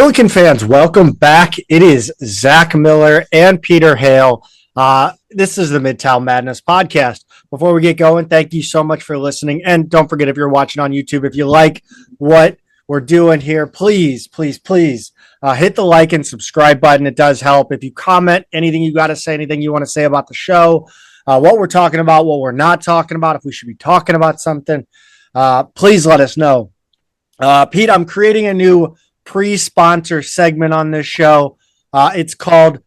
Billiken fans, welcome back. It is Zach Miller and Peter Hale. This is the Midtown Madness Podcast. Before we get going, thank you so much for listening. And don't forget, if you're watching on YouTube, if you like what we're doing here, please hit the like and subscribe button. It does help. If you comment anything you got to say, anything you want to say about the show, what we're talking about, what we're not talking about, if we should be talking about something, please let us know. Pete, I'm creating a new pre-sponsor segment on this show. It's called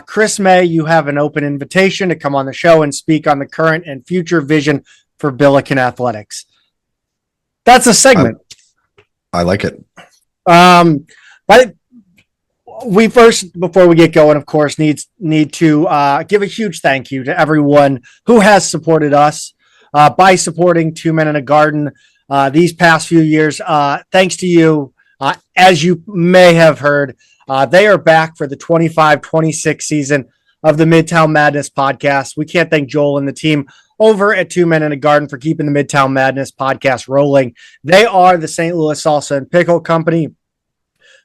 Chris May. You have an open invitation to come on the show and speak on the current and future vision for Billiken Athletics. That's a segment. I like it. But we first, before we get going, of course, need to give a huge thank you to everyone who has supported us by supporting Two Men in a Garden these past few years. Thanks to you. As you may have heard, they are back for the 25-26 season of the Midtown Madness Podcast. We can't thank Joel and the team over at Two Men in a Garden for keeping the Midtown Madness Podcast rolling. They are the St. Louis Salsa and Pickle Company,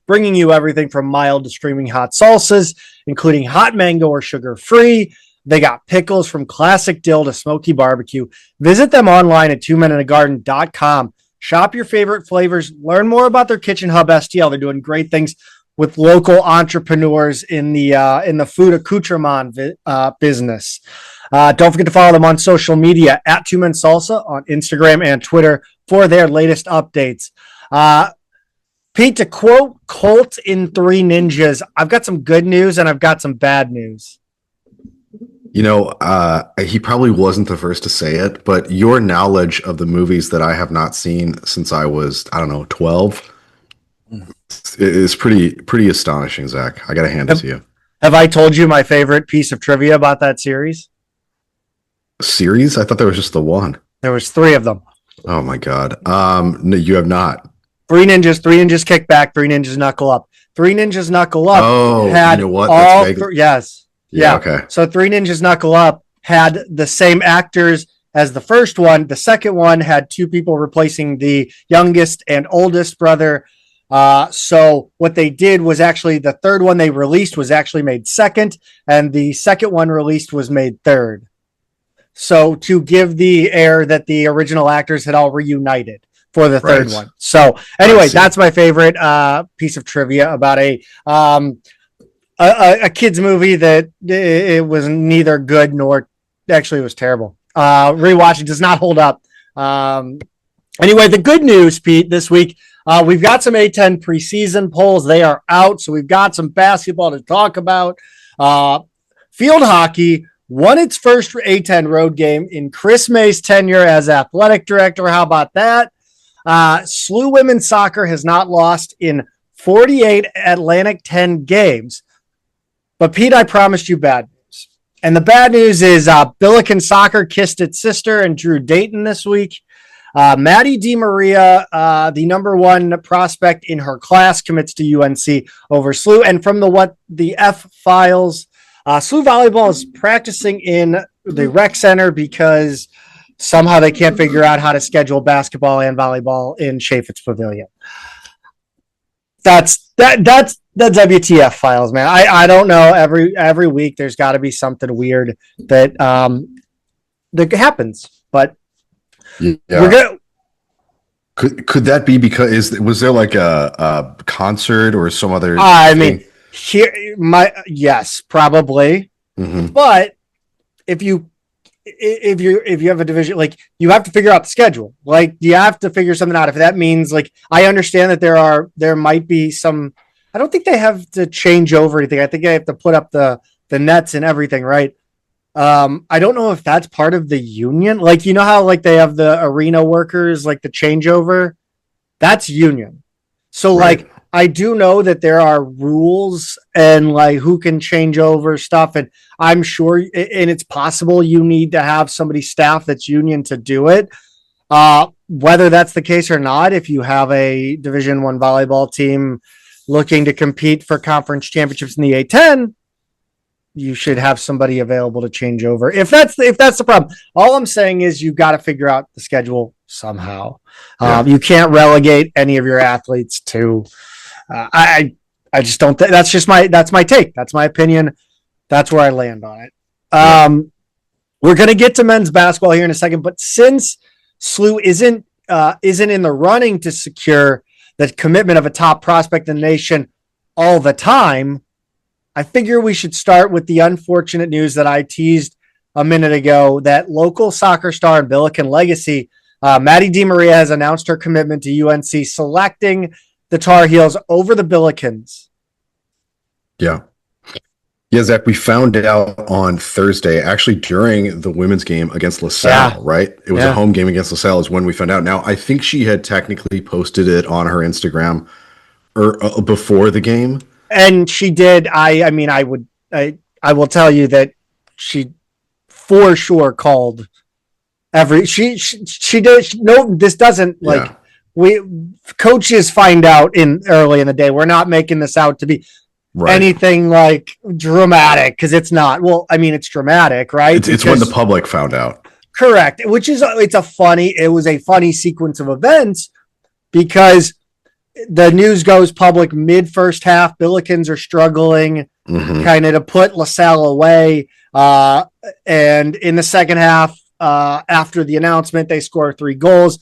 bringing you everything from mild to screaming hot salsas, including hot mango or sugar-free. They got pickles from classic dill to smoky barbecue. Visit them online at twomeninthegarden.com. Shop your favorite flavors. Learn more about their Kitchen Hub STL. They're doing great things with local entrepreneurs in the food accoutrement business. Don't forget to follow them on social media at Two Men Salsa on Instagram and Twitter for their latest updates. Pete, to quote Colt in Three Ninjas, I've got some good news and I've got some bad news. You know, he probably wasn't the first to say it, but your knowledge of the movies that I have not seen since I was, 12 is pretty astonishing, Zach. I got to hand it to you. Have I told you my favorite piece of trivia about that series? Series? I thought there was just the one. There was 3 of them. Oh, my God. No, you have not. Three Ninjas Kick Back, Three Ninjas Knuckle Up. Three Ninjas Knuckle Up had you know what? all yes. Yeah. Okay. So Three Ninjas Knuckle Up had the same actors as the first one. The second one had 2 people replacing the youngest and oldest brother. So what they did was actually the third one they released was actually made second, and the second one released was made third. So to give the air that the original actors had all reunited for the third one. So anyway, that's my favorite piece of trivia about a kid's movie that it was neither good nor actually it was terrible. Rewatching does not hold up. Anyway, the good news, Pete, this week, we've got some A10 preseason polls. They are out. So we've got some basketball to talk about. Field hockey won its first A10 road game in Chris May's tenure as athletic director. How about that? SLU women's soccer has not lost in 48 Atlantic 10 games. But, Pete, I promised you bad news. And the bad news is Billiken Soccer kissed its sister and drew Dayton this week. Maddie DiMaria, the number 1 prospect in her class, commits to UNC over SLU. And from the F files, SLU volleyball is practicing in the rec center because somehow they can't figure out how to schedule basketball and volleyball in Chaffetz Pavilion. That's the WTF files, man. I don't know. Every week there's got to be something weird that happens, but yeah. We're gonna. Could that be because was there like a concert or some other? I mean, yes, probably. Mm-hmm. But if you have a division, like you have to figure out the schedule. Like you have to figure something out. If that means like I understand that there might be some. I don't think they have to change over anything. I think they have to put up the nets and everything, right? I don't know if that's part of the union. Like, you know how like they have the arena workers, like the changeover? That's union. So right. Like, I do know that there are rules and like who can change over stuff. And I'm sure, and it's possible you need to have somebody staff that's union to do it. Whether that's the case or not, if you have a Division I volleyball team looking to compete for conference championships in the A10, you should have somebody available to change over. If that's the problem, all I'm saying is you've got to figure out the schedule somehow. You can't relegate any of your athletes to, I just don't think that's my take. That's my opinion. That's where I land on it. We're going to get to men's basketball here in a second, but since SLU isn't in the running to secure the commitment of a top prospect in the nation all the time, I figure we should start with the unfortunate news that I teased a minute ago, that local soccer star and Billiken legacy, Maddie DiMaria, has announced her commitment to UNC, selecting the Tar Heels over the Billikens. Yeah. Yeah, Zach, we found out on Thursday, actually during the women's game against LaSalle, right? It was a home game against LaSalle is when we found out. Now, I think she had technically posted it on her Instagram before the game. And she did. I will tell you that she for sure called she did. No, this doesn't we coaches find out early in the day. We're not making this out to be anything like dramatic, because it's not. Well, I mean, it's dramatic, right? It's when the public found out. Correct. Which is it was a funny sequence of events, because the news goes public mid first half. Billikens are struggling kind of to put LaSalle away. And in the second half, after the announcement, they score 3 goals.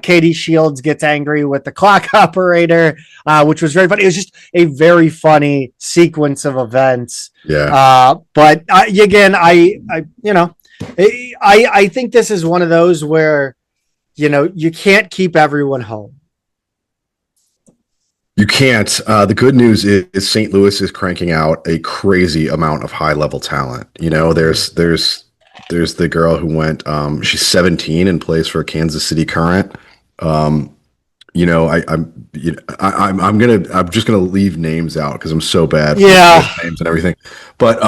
Katie Shields gets angry with the clock operator, which was very funny. It was just a very funny sequence of events. Yeah. But again, I think this is one of those where, you can't keep everyone home. You can't. The good news is St. Louis is cranking out a crazy amount of high level talent. There's the girl who went. She's 17 and plays for Kansas City Current. I'm just gonna leave names out because I'm so bad. For names and everything. But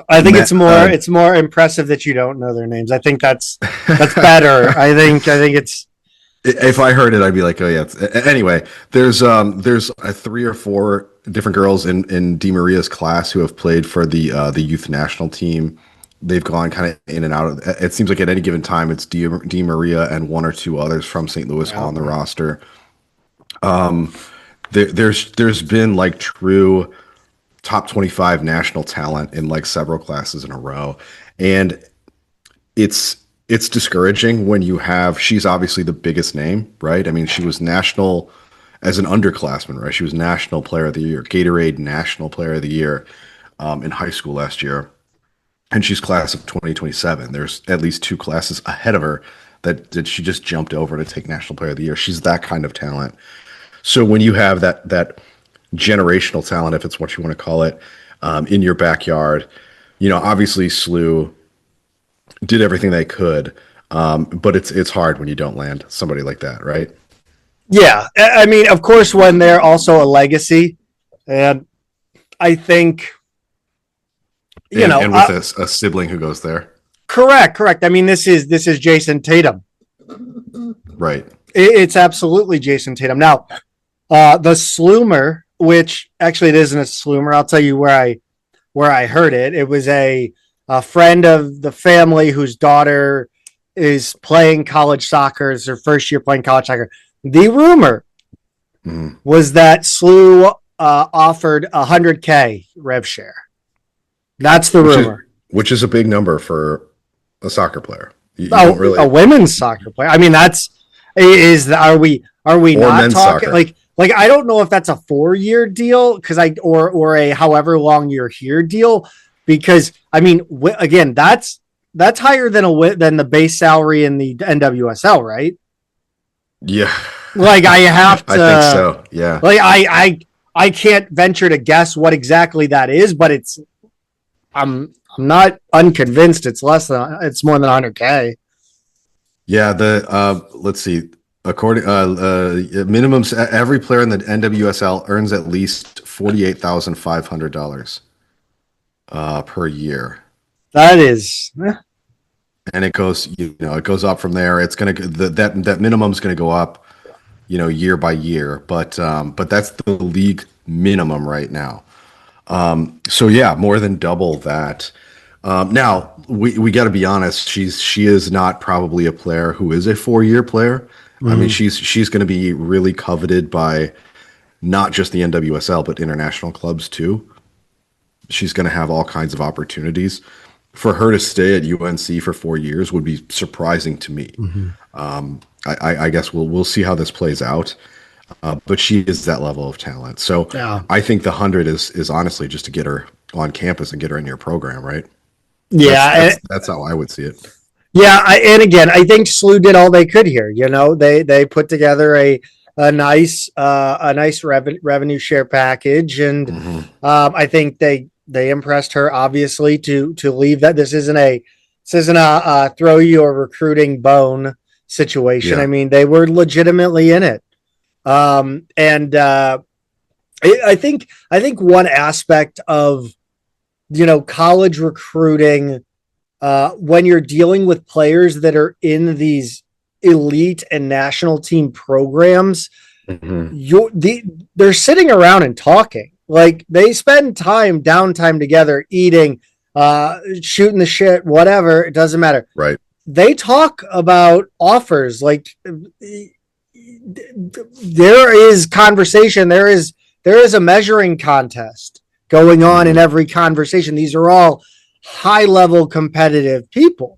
I think it's more impressive that you don't know their names. I think that's better. I think it's. If I heard it, I'd be like, oh yeah. Anyway, there's 3 or 4 different girls in Di Maria's class who have played for the youth national team. They've gone kind of in and out of. It seems like at any given time, it's Di Maria and 1 or 2 others from St. Louis on the roster. There's been like true top 25 national talent in like several classes in a row, and it's discouraging when you have. She's obviously the biggest name, right? I mean, she was national as an underclassman, right? She was National Player of the Year, Gatorade National Player of the Year in high school last year. And she's class of 2027. There's at least 2 classes ahead of her that she just jumped over to take National Player of the Year. She's that kind of talent. So when you have that generational talent, if it's what you want to call it, in your backyard, obviously SLU did everything they could, but it's hard when you don't land somebody like that, right? Yeah, I mean, of course, when they're also a legacy, and I think. And with a sibling who goes there. Correct. I mean, this is Jason Tatum. Right. It's absolutely Jason Tatum. Now, the Slumer, which actually it isn't a Slumer. I'll tell you where I heard it. It was a friend of the family whose daughter is playing college soccer. It's her first year playing college soccer. The rumor was that SLU offered $100K rev share. That's the rumor. Which is a big number for a soccer player. A women's soccer player. I mean, are we not talking soccer. like I don't know if that's a 4-year deal or a however long you're here deal, because I mean, again, that's higher than the base salary in the NWSL, right? Yeah. Like I have to. I think so. Yeah. Like I can't venture to guess what exactly that is, but I'm not unconvinced it's more than $100K. Yeah, let's see. According minimums, every player in the NWSL earns at least $48,500 per year. That is, and it goes up from there. It's gonna that minimum's gonna go up, year by year. But that's the league minimum right now. So yeah, more than double that. Now we got to be honest. She is not probably a player who is a 4-year player. I mean, she's going to be really coveted by not just the NWSL, but international clubs too. She's going to have all kinds of opportunities. For her to stay at UNC for 4 years would be surprising to me. I guess we'll see how this plays out. But she is that level of talent. So Yeah. I think the 100 is honestly just to get her on campus and get her in your program, right? Yeah. That's how I would see it. Yeah. And again, I think SLU did all they could here. You know, they put together a nice revenue share package. And I think they impressed her, obviously, to leave that. This isn't a throw you a recruiting bone situation. Yeah. I mean, they were legitimately in it. I think one aspect of, college recruiting, when you're dealing with players that are in these elite and national team programs, they're sitting around and talking. Like, they spend downtime together, eating, shooting the shit, whatever. It doesn't matter. Right. They talk about offers. Like, there is conversation. There is a measuring contest going on in every conversation. These are all high level competitive people,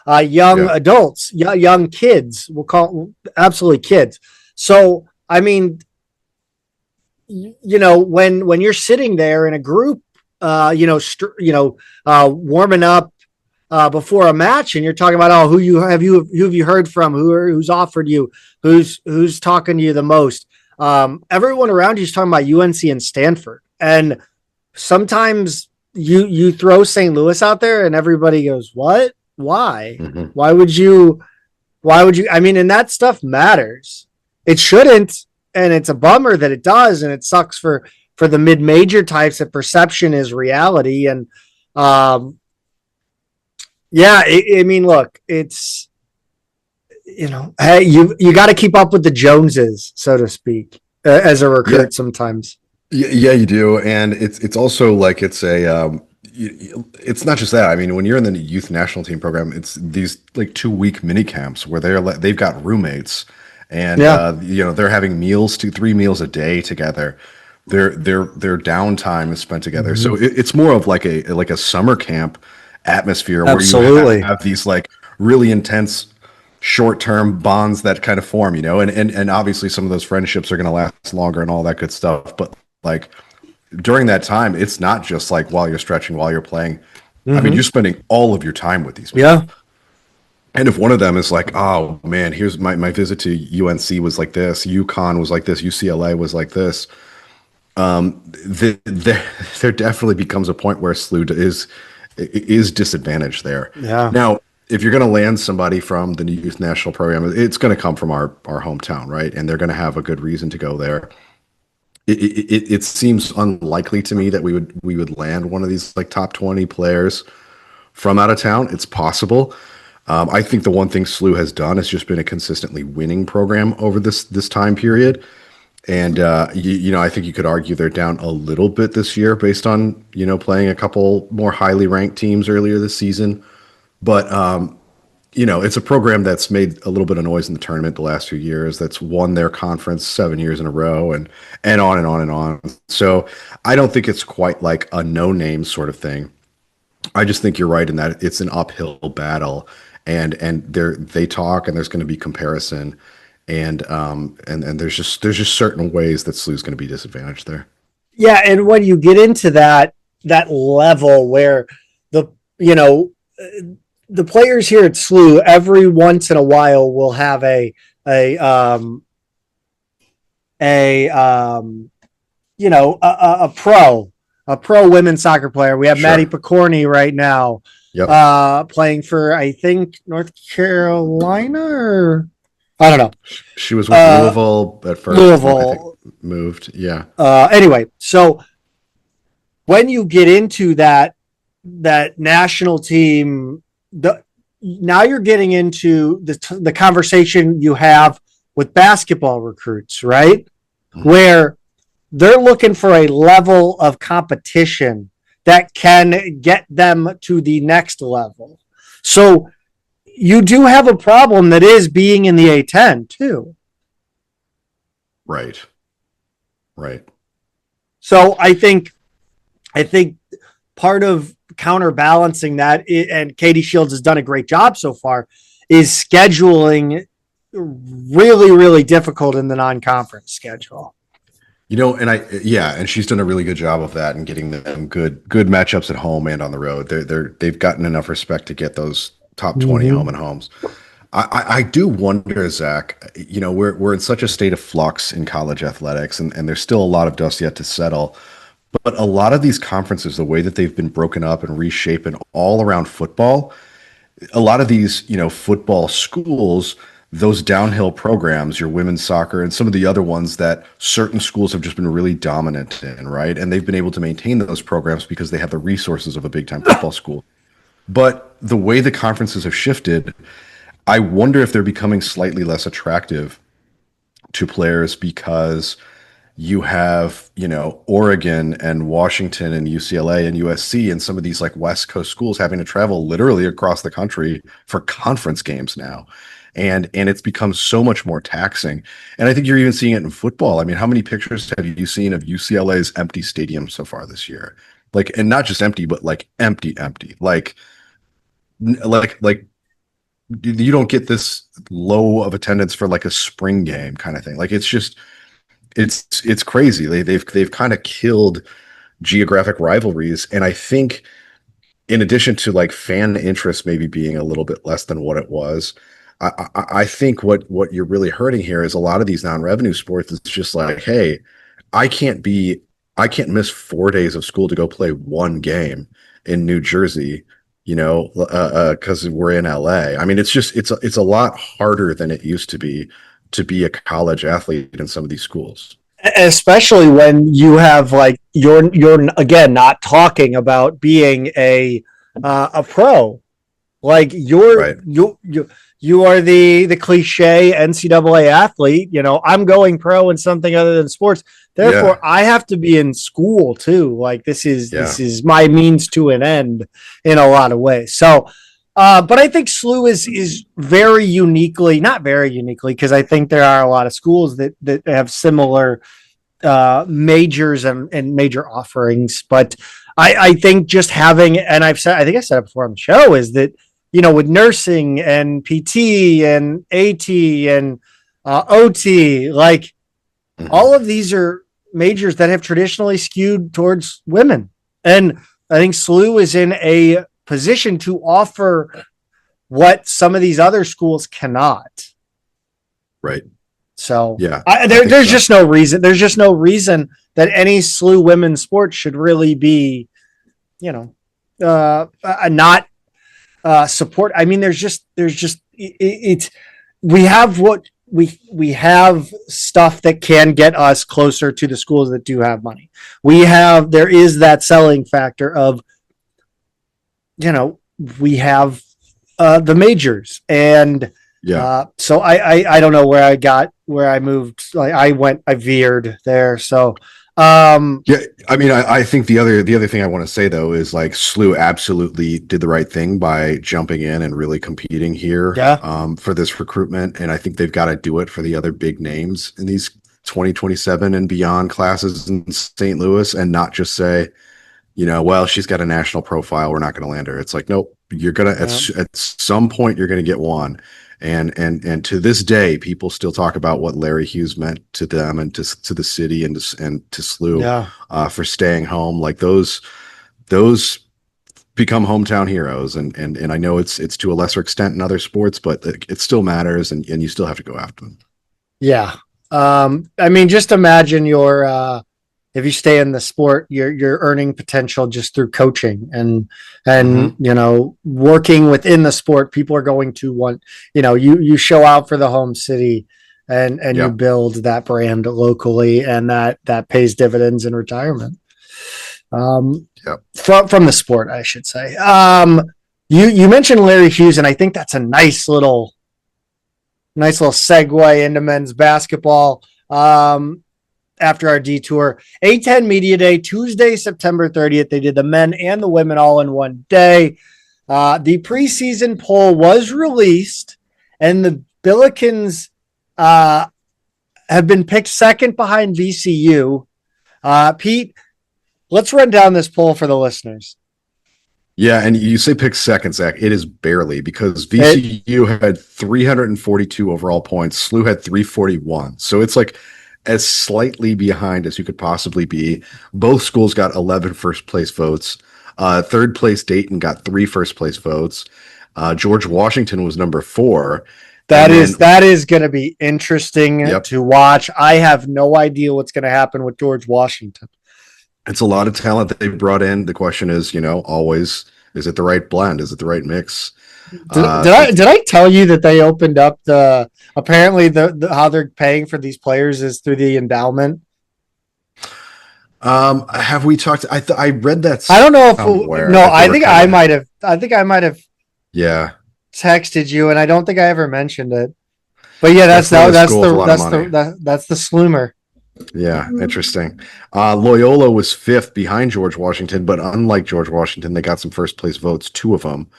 young adults, young kids. We'll call absolutely kids. So, I mean, when you're sitting there in a group, warming up before a match, and you're talking about, who have you heard from, who's offered you, who's talking to you the most. Everyone around you is talking about UNC and Stanford, and sometimes you throw St. Louis out there, and everybody goes, "What? Why? Why would you? I mean, and that stuff matters. It shouldn't, and it's a bummer that it does, and it sucks for the mid-major types that perception is reality. And I mean, look, it's, hey, you got to keep up with the Joneses, so to speak, as a recruit sometimes. Yeah, you do. And it's also like, it's not just that. I mean, when you're in the youth national team program, it's these like 2-week mini camps where they've got roommates, and they're having meals, 2-3 meals a day together. Their downtime is spent together. So it's more of like a summer camp atmosphere. Absolutely. Where you have these like really intense short-term bonds that kind of form, and obviously some of those friendships are going to last longer and all that good stuff. But like during that time, it's not just like while you're stretching, while you're playing. I mean, you're spending all of your time with these people. Yeah. And if one of them is like, oh man, here's my visit to UNC was like this, UConn was like this, UCLA was like this. There definitely becomes a point where SLU is disadvantaged there. Yeah. Now, if you're going to land somebody from the youth national program, it's going to come from our hometown, right? And they're going to have a good reason to go there. It seems unlikely to me that we would land one of these like top 20 players from out of town. It's possible. I think the one thing SLU has done has just been a consistently winning program over this time period. And, I think you could argue they're down a little bit this year based on, playing a couple more highly ranked teams earlier this season. But, it's a program that's made a little bit of noise in the tournament the last few years, that's won their conference 7 years in a row, and on and on and on. So I don't think it's quite like a no-name sort of thing. I just think you're right in that it's an uphill battle, and they talk, and there's going to be comparison. And there's just certain ways that SLU's going to be disadvantaged there. Yeah, and when you get into that level where the players here at SLU every once in a while will have a pro women's soccer player. We have Maddie Picorni right now, playing for, I think, North Carolina, or I don't know. She was with Louisville at first. Louisville moved. Yeah. Anyway, so when you get into that national team, now you're getting into the conversation you have with basketball recruits, right? Where they're looking for a level of competition that can get them to the next level. So you do have a problem that is being in the A10 too. Right. Right. So I think part of counterbalancing that, and Katie Shields has done a great job so far, is scheduling really, really difficult in the non-conference schedule. And she's done a really good job of that and getting them good matchups at home and on the road. They've gotten enough respect to get those top 20 home and homes. I do wonder, Zach, we're in such a state of flux in college athletics, and there's still a lot of dust yet to settle. But a lot of these conferences, the way that they've been broken up and reshaped all around football, a lot of these, football schools, those downhill programs, your women's soccer and some of the other ones that certain schools have just been really dominant in, right? And they've been able to maintain those programs because they have the resources of a big time football school. But the way the conferences have shifted, I wonder if they're becoming slightly less attractive to players because you have, Oregon and Washington and UCLA and USC and some of these like West Coast schools having to travel literally across the country for conference games now. And it's become so much more taxing. And I think you're even seeing it in football. I mean, how many pictures have you seen of UCLA's empty stadium so far this year? Like, and not just empty, but like empty. Like you don't get this low of attendance for like a spring game kind of thing. Like it's crazy. They've kind of killed geographic rivalries. And I think in addition to like fan interest maybe being a little bit less than what it was, I think what you're really hurting here is a lot of these non-revenue sports is just like, hey, I can't miss 4 days of school to go play one game in New Jersey, because we're in LA. I mean, it's a lot harder than it used to be a college athlete in some of these schools. Especially when you have like you're again not talking about being a pro, like Right. you are the cliche NCAA athlete. I'm going pro in something other than sports. Therefore, I have to be in school too. Like this is my means to an end in a lot of ways. So, but I think SLU is very uniquely, not very uniquely, because I think there are a lot of schools that have similar majors and major offerings. But I think just having, and I think I said it before on the show, is that with nursing and PT and AT and OT, like all of these are majors that have traditionally skewed towards women. And I think SLU is in a position to offer what some of these other schools cannot. Right. So yeah, there's just no reason. There's just no reason that any SLU women's sport should really be, not support. I mean, we have stuff that can get us closer to the schools that do have money. There is that selling factor of, we have the majors, and so I don't know where I moved. Like I veered there. So I mean, I think the other thing I want to say though is like SLU absolutely did the right thing by jumping in and really competing here for this recruitment, and I think they've got to do it for the other big names in these 2027 and beyond classes in St. Louis, and not just say, well, she's got a national profile, we're not going to land her. It's like, nope, you're gonna at some point you're gonna get one. And to this day, people still talk about what Larry Hughes meant to them and to the city and to SLU for staying home. Like those become hometown heroes. And I know it's to a lesser extent in other sports, but it still matters, and you still have to go after them. Yeah. I mean, just imagine if you stay in the sport, your earning potential just through coaching and working within the sport. People are going to want, you show out for the home city and you build that brand locally, and that pays dividends in retirement. From the sport, I should say. You mentioned Larry Hughes, and I think that's a nice little segue into men's basketball. After our detour, A10 Media Day, Tuesday, September 30th. They did the men and the women all in one day. The preseason poll was released, and the Billikens have been picked second behind VCU Pete, let's run down this poll for the listeners. Yeah, and you say pick second, Zach. It is barely because VCU had 342 overall points. SLU had 341. So it's like as slightly behind as you could possibly be. Both schools got 11 first place votes. Third place Dayton got 3 first place votes. George Washington was number 4. That is going to be interesting to watch. I have no idea what's going to happen with George Washington. It's a lot of talent that they brought in. The question is, always, is it the right blend? Is it the right mix? Did I tell you that they opened up apparently the how they're paying for these players is through the endowment? Have we talked? I read that. I don't know if I think I might have. Yeah. Texted you, and I don't think I ever mentioned it. But yeah, that's the Slumer. Yeah, interesting. Loyola was 5th behind George Washington, but unlike George Washington, they got some first place votes, 2 of them.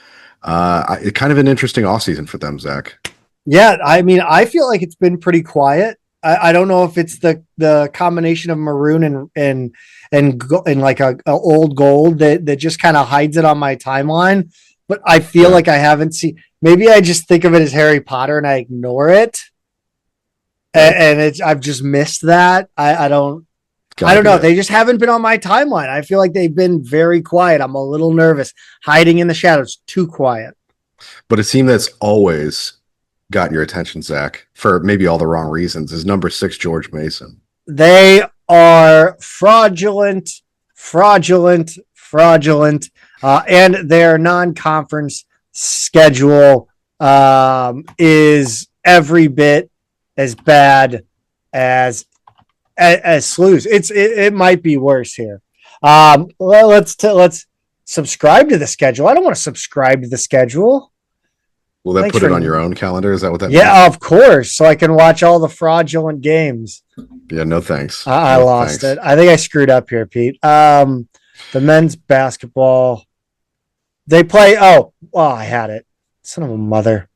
Kind of an interesting offseason for them, Zach. Yeah, I mean, I feel like it's been pretty quiet. I don't know if it's the combination of maroon and like a old gold that just kind of hides it on my timeline. But I feel like I haven't seen. Maybe I just think of it as Harry Potter and I ignore it. And I've just missed that. I don't know. They just haven't been on my timeline. I feel like they've been very quiet. I'm a little nervous, hiding in the shadows, too quiet. But a team that's always got your attention, Zach, for maybe all the wrong reasons, is number 6, George Mason. They are fraudulent, and their non-conference schedule is every bit as bad as SLU's. It might be worse here. Let's subscribe to the schedule. I don't want to subscribe to the schedule. Will that put it on your own calendar? Is that what that means? Yeah, of course. So I can watch all the fraudulent games. Yeah, no thanks. I lost it. I think I screwed up here, Pete. The men's basketball. They play. I had it. Son of a mother.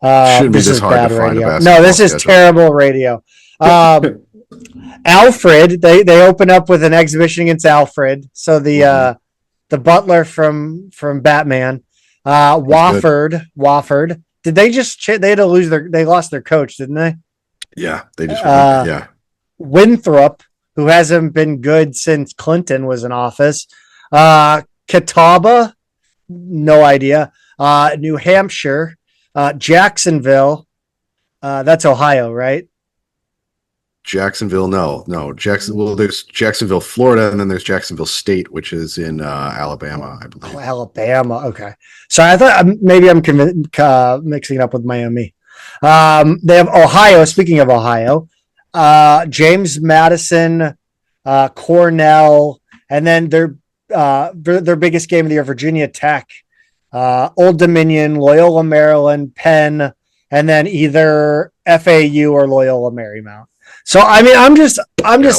This is bad radio. No, this is terrible radio. Alfred, they open up with an exhibition against Alfred. So the butler from Batman. Wofford. Did they just? They had to lose they lost their coach, didn't they? Yeah, they just. Winthrop, who hasn't been good since Clinton was in office. Catawba, no idea. New Hampshire. Jacksonville, that's Ohio, right? Jacksonville, no. Jacksonville. There's Jacksonville, Florida, and then there's Jacksonville State, which is in Alabama, I believe. Oh, Alabama. Okay, sorry, I thought maybe I'm mixing it up with Miami. They have Ohio. Speaking of Ohio, James Madison, Cornell, and then their biggest game of the year, Virginia Tech. Old Dominion, Loyola Maryland, Penn, and then either FAU or Loyola Marymount. So I mean, I'm just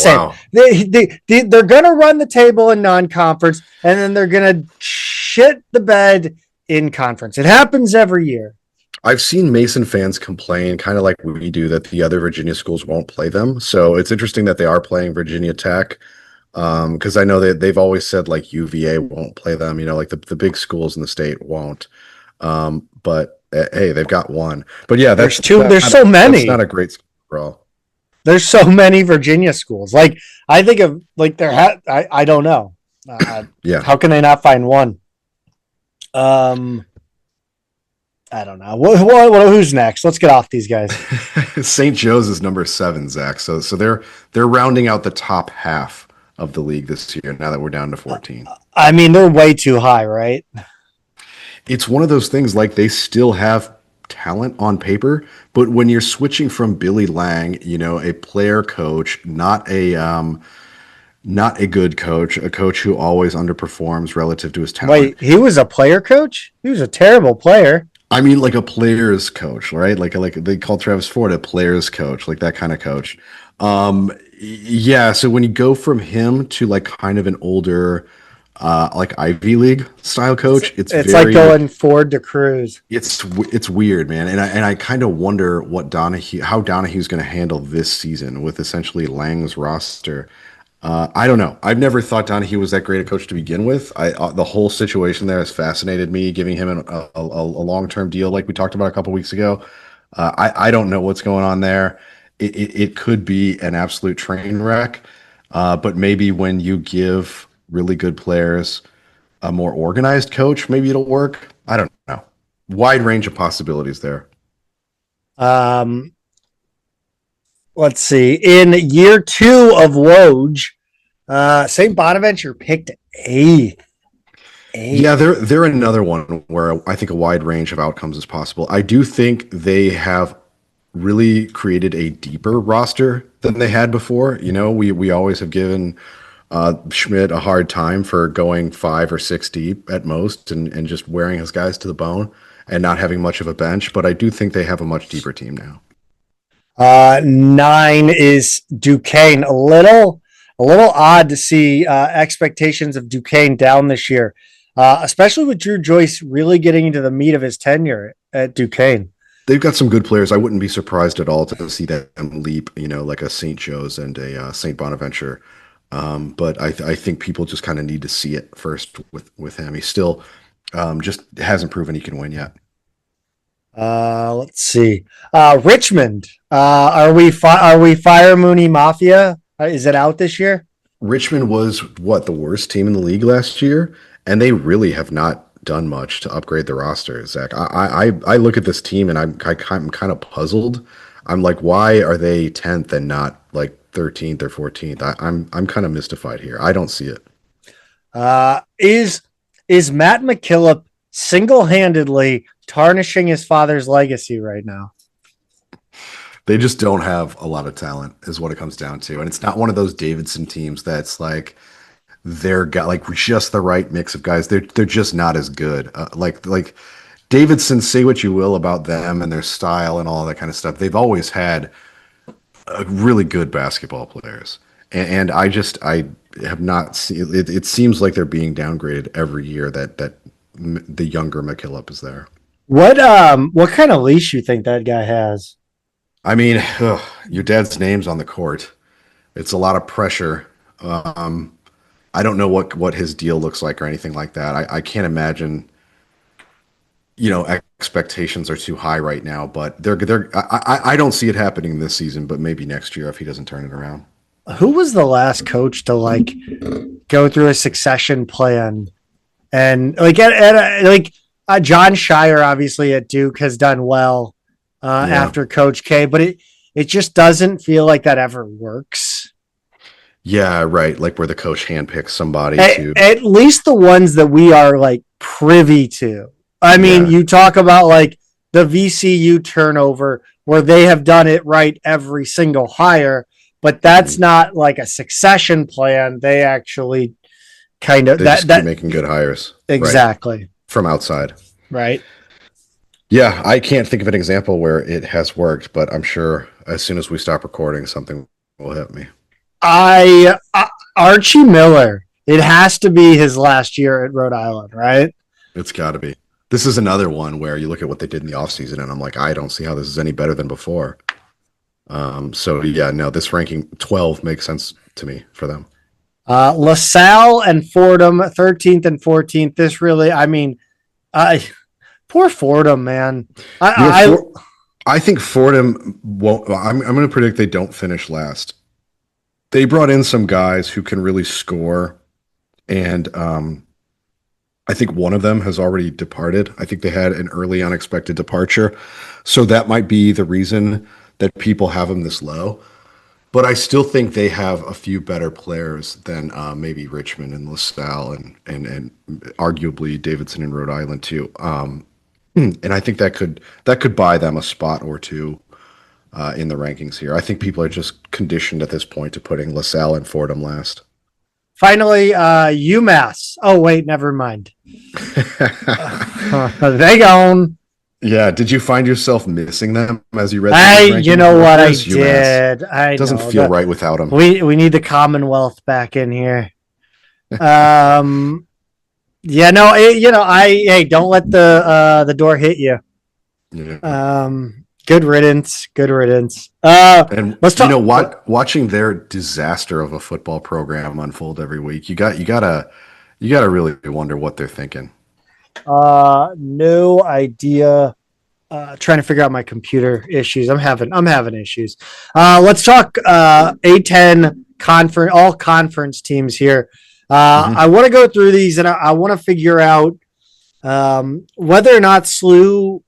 saying wow. They're gonna run the table in non-conference, and then they're gonna shit the bed in conference. It happens every year. I've seen Mason fans complain, kind of like we do, that the other Virginia schools won't play them. So it's interesting that they are playing Virginia Tech. Because I know that they've always said like UVA won't play them, like the big schools in the state won't. But hey, they've got one. But yeah, there's so many. It's not a great school for all. There's so many Virginia schools. Like I think of like I don't know. Yeah. How can they not find one? I don't know. Who's next? Let's get off these guys. St. Joe's is number 7, Zach. So they're rounding out the top half of the league this year now that we're down to 14. I mean, they're way too high, right? It's one of those things, like they still have talent on paper, but when you're switching from Billy Lang, a player coach, not a good coach, a coach who always underperforms relative to his talent. Wait, he was a player coach? He was a terrible player. I mean, like a player's coach, right? Like they call Travis Ford a player's coach, like that kind of coach. Yeah, so when you go from him to like kind of an older, like Ivy League style coach, it's like going Ford to Cruz. It's weird, man, and I kind of wonder how Donahue's going to handle this season with essentially Lang's roster. I don't know. I've never thought Donahue was that great a coach to begin with. The whole situation there has fascinated me, giving him a long-term deal like we talked about a couple weeks ago. I don't know what's going on there. It could be an absolute train wreck, but maybe when you give really good players a more organized coach, maybe it'll work. I don't know. Wide range of possibilities there. Um, let's see. In year 2 of Woj, St. Bonaventure picked eighth. Yeah, they're another one where I think a wide range of outcomes is possible. I do think they have really created a deeper roster than they had before. You know, we always have given Schmidt a hard time for going 5 or 6 deep at most and just wearing his guys to the bone and not having much of a bench. But I do think they have a much deeper team now. 9 is Duquesne. A little odd to see expectations of Duquesne down this year, especially with Drew Joyce really getting into the meat of his tenure at Duquesne. They've got some good players. I wouldn't be surprised at all to see them leap, you know, like a St. Joe's and a St. Bonaventure. But I think people just kind of need to see it first with him. He still just hasn't proven he can win yet. Let's see. Richmond. Are we Fire Mooney Mafia? Is it out this year? Richmond was the worst team in the league last year, and they really have not done much to upgrade the roster. Zach, I look at this team and I'm kind of puzzled. I'm like, why are they 10th and not like 13th or 14th? I'm kind of mystified here. I don't see it. Is Matt McKillop single-handedly tarnishing his father's legacy right now? They just don't have a lot of talent, is what it comes down to, and it's not one of those Davidson teams that's like they're got like just the right mix of guys. They're just not as good. Like Davidson, say what you will about them and their style and all that kind of stuff. They've always had really good basketball players, and I have not seen it. It seems like they're being downgraded every year. That the younger McKillop is there. What kind of leash you think that guy has? I mean, your dad's name's on the court. It's a lot of pressure. I don't know what his deal looks like or anything like that. I can't imagine. You know, expectations are too high right now, but I don't see it happening this season, but maybe next year if he doesn't turn it around. Who was the last coach to like go through a succession plan and like John Shire obviously at Duke has done well after Coach K, but it just doesn't feel like that ever works. Yeah, right. Like where the coach handpicks somebody at least the ones that we are like privy to. I mean, you talk about like the VCU turnover where they have done it right every single hire, but that's not like a succession plan. They actually kind of keep making good hires. Exactly. Right? From outside. Right. Yeah, I can't think of an example where it has worked, but I'm sure as soon as we stop recording, something will hit me. Archie Miller, it has to be his last year at Rhode Island, right? It's got to be. This is another one where you look at what they did in the offseason, and I'm like, I don't see how this is any better than before. This ranking 12 makes sense to me for them. LaSalle and Fordham, 13th and 14th. This really, I mean, poor Fordham, man. I think Fordham won't. I'm going to predict they don't finish last. They brought in some guys who can really score, and I think one of them has already departed. I think they had an early unexpected departure. So that might be the reason that people have them this low. But I still think they have a few better players than maybe Richmond and LaSalle and arguably Davidson and Rhode Island too. And I think that could buy them a spot or two in the rankings here. I think people are just conditioned at this point to putting LaSalle and Fordham last. Finally, UMass. Oh, wait, never mind. They gone. Yeah. Did you find yourself missing them as you read? You know what? I did. It doesn't feel right without them. We need the Commonwealth back in here. Don't let the door hit you. Yeah. Good riddance. Good riddance. And Let's talk. watching their disaster of a football program unfold every week, you gotta really wonder what they're thinking. No idea. Trying to figure out my computer issues. I'm having issues. Let's talk A10 conference, all conference teams here. Hmm. I want to go through these and I want to figure out whether or not SLU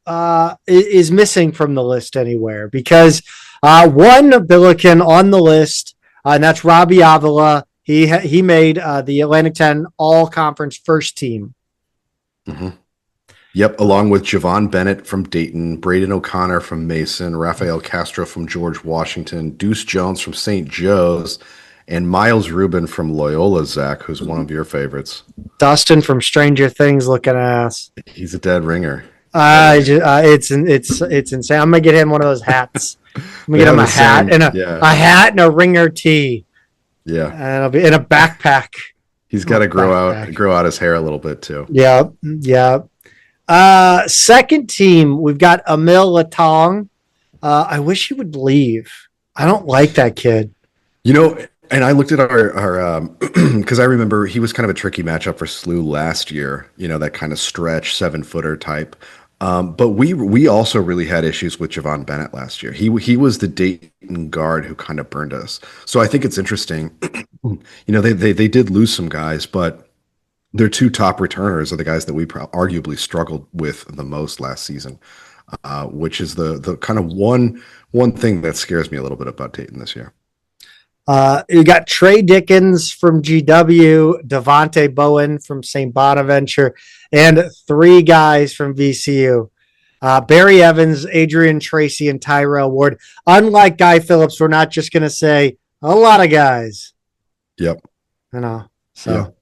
is missing from the list anywhere because one Billiken on the list, and that's Robbie Avila. He made the Atlantic 10 all conference first team. Hmm. Yep, along with Javon Bennett from Dayton, Braden O'Connor from Mason, Rafael Castro from George Washington, Deuce Jones from St. Joe's, and Miles Rubin from Loyola, Zach, who's one of your favorites. Dustin from Stranger Things looking ass. He's a dead ringer. It's insane. I'm gonna get him one of those hats. I'm gonna They get him have a the hat same- and a hat and a ringer tee, Yeah, and it'll be in a backpack. he's got to Backpack. grow out his hair a little bit too. Yeah, yeah. Second team, we've got Emil Latong. I wish he would leave. I don't like that kid. You know, and I looked at our because I remember he was kind of a tricky matchup for SLU last year. You know, that kind of stretch 7-footer type. But we also really had issues with Javon Bennett last year. He was the Dayton guard who kind of burned us. So I think it's interesting. You know, they did lose some guys, but their two top returners are the guys that we arguably struggled with the most last season, which is the kind of one thing that scares me a little bit about Dayton this year. You got Trey Dickens from GW, Devontae Bowen from St. Bonaventure, and three guys from VCU. Barry Evans, Adrian Tracy, and Tyrell Ward. Unlike Guy Phillips, we're not just going to say a lot of guys. Yep. You know. So,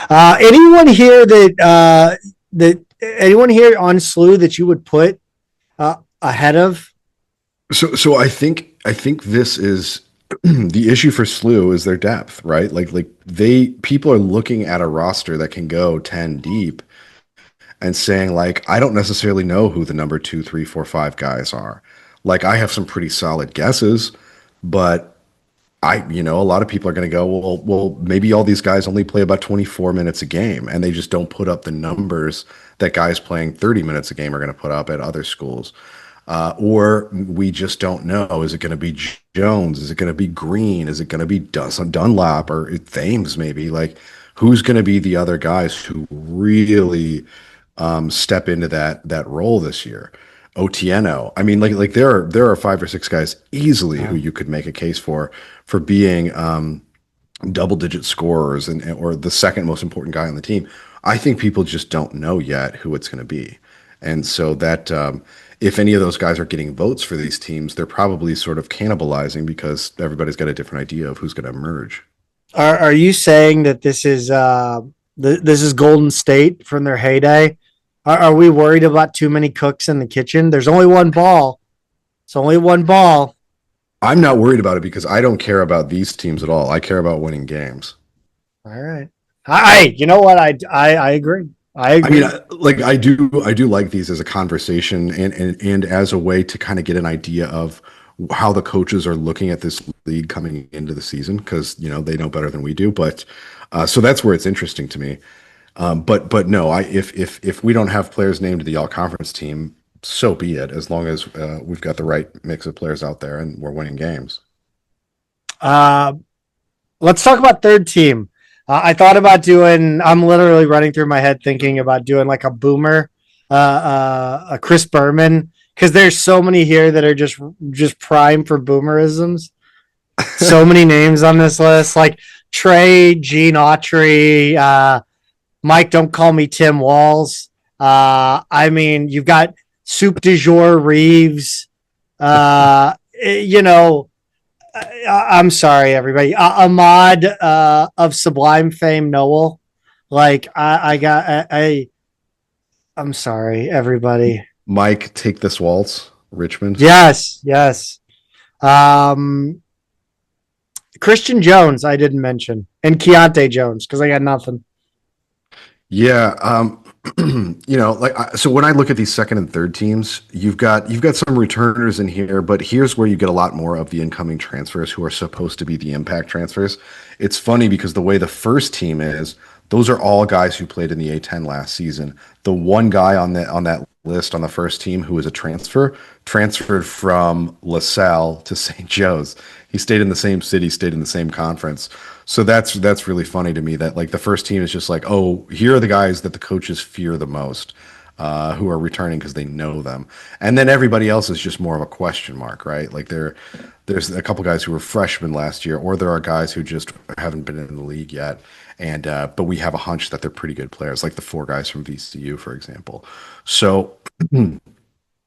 anyone here that anyone here on SLU that you would put ahead of? So I think this is the issue for SLU is their depth, right? Like people are looking at a roster that can go 10 deep and saying like, I don't necessarily know who the number 2, 3, 4, 5 guys are. Like I have some pretty solid guesses, but a lot of people are going to go, well, maybe all these guys only play about 24 minutes a game and they just don't put up the numbers that guys playing 30 minutes a game are going to put up at other schools. Or we just don't know. Is it going to be Jones? Is it going to be Green? Is it going to be Dunlap or Thames maybe? Like who's going to be the other guys who really step into that role this year? Otieno. I mean, like there are 5 or 6 guys easily who you could make a case for being double-digit scorers and or the second most important guy on the team. I think people just don't know yet who it's going to be, and so that if any of those guys are getting votes for these teams, they're probably sort of cannibalizing because everybody's got a different idea of who's going to emerge. Are you saying that this is Golden State from their heyday? Are we worried about too many cooks in the kitchen? There's only one ball. It's only one ball. I'm not worried about it because I don't care about these teams at all. I care about winning games. All right. You know what? I agree. I mean, I do like these as a conversation and as a way to kind of get an idea of how the coaches are looking at this league coming into the season because they know better than we do. But so that's where it's interesting to me. But no, if we don't have players named to the all conference team, so be it. As long as we've got the right mix of players out there and we're winning games. Let's talk about third team. I thought about doing. I'm literally running through my head thinking about doing like a Boomer, a Chris Berman, because there's so many here that are just prime for Boomerisms. So many names on this list, like Trey, Gene Autry, Mike. Don't call me Tim Walls. I mean, you've got Soup du Jour Reeves. I'm sorry, everybody. Ahmad of Sublime fame, Noel. Like I'm sorry, everybody. Mike, take this waltz, Richmond. Yes. Christian Jones, I didn't mention, and Keontae Jones because I got nothing. Yeah, So when I look at these second and third teams, you've got some returners in here, but here's where you get a lot more of the incoming transfers who are supposed to be the impact transfers. It's funny because the way the first team is, those are all guys who played in the A10 last season. The one guy on that list on the first team who was a transferred from LaSalle to St. Joe's. He stayed in the same city, stayed in the same conference. So that's really funny to me that like the first team is just like, oh, here are the guys that the coaches fear the most, who are returning because they know them, and then everybody else is just more of a question mark, right? Like there's a couple guys who were freshmen last year, or there are guys who just haven't been in the league yet, and but we have a hunch that they're pretty good players, like the four guys from VCU, for example. So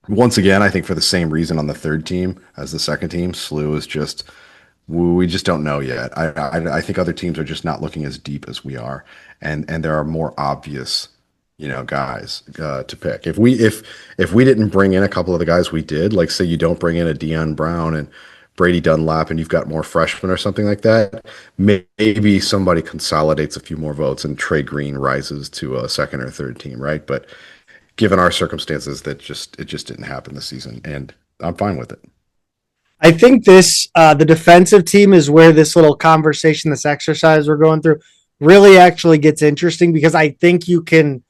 once again, I think for the same reason on the third team as the second team, SLU is just we just don't know yet. I think other teams are just not looking as deep as we are, and there are more obvious, guys to pick. If we didn't bring in a couple of the guys we did, like say you don't bring in a Deion Brown and Brady Dunlap, and you've got more freshmen or something like that, maybe somebody consolidates a few more votes and Trey Green rises to a second or third team, right? But given our circumstances, it just didn't happen this season, and I'm fine with it. I think the defensive team is where this little conversation, this exercise we're going through, really actually gets interesting because I think you can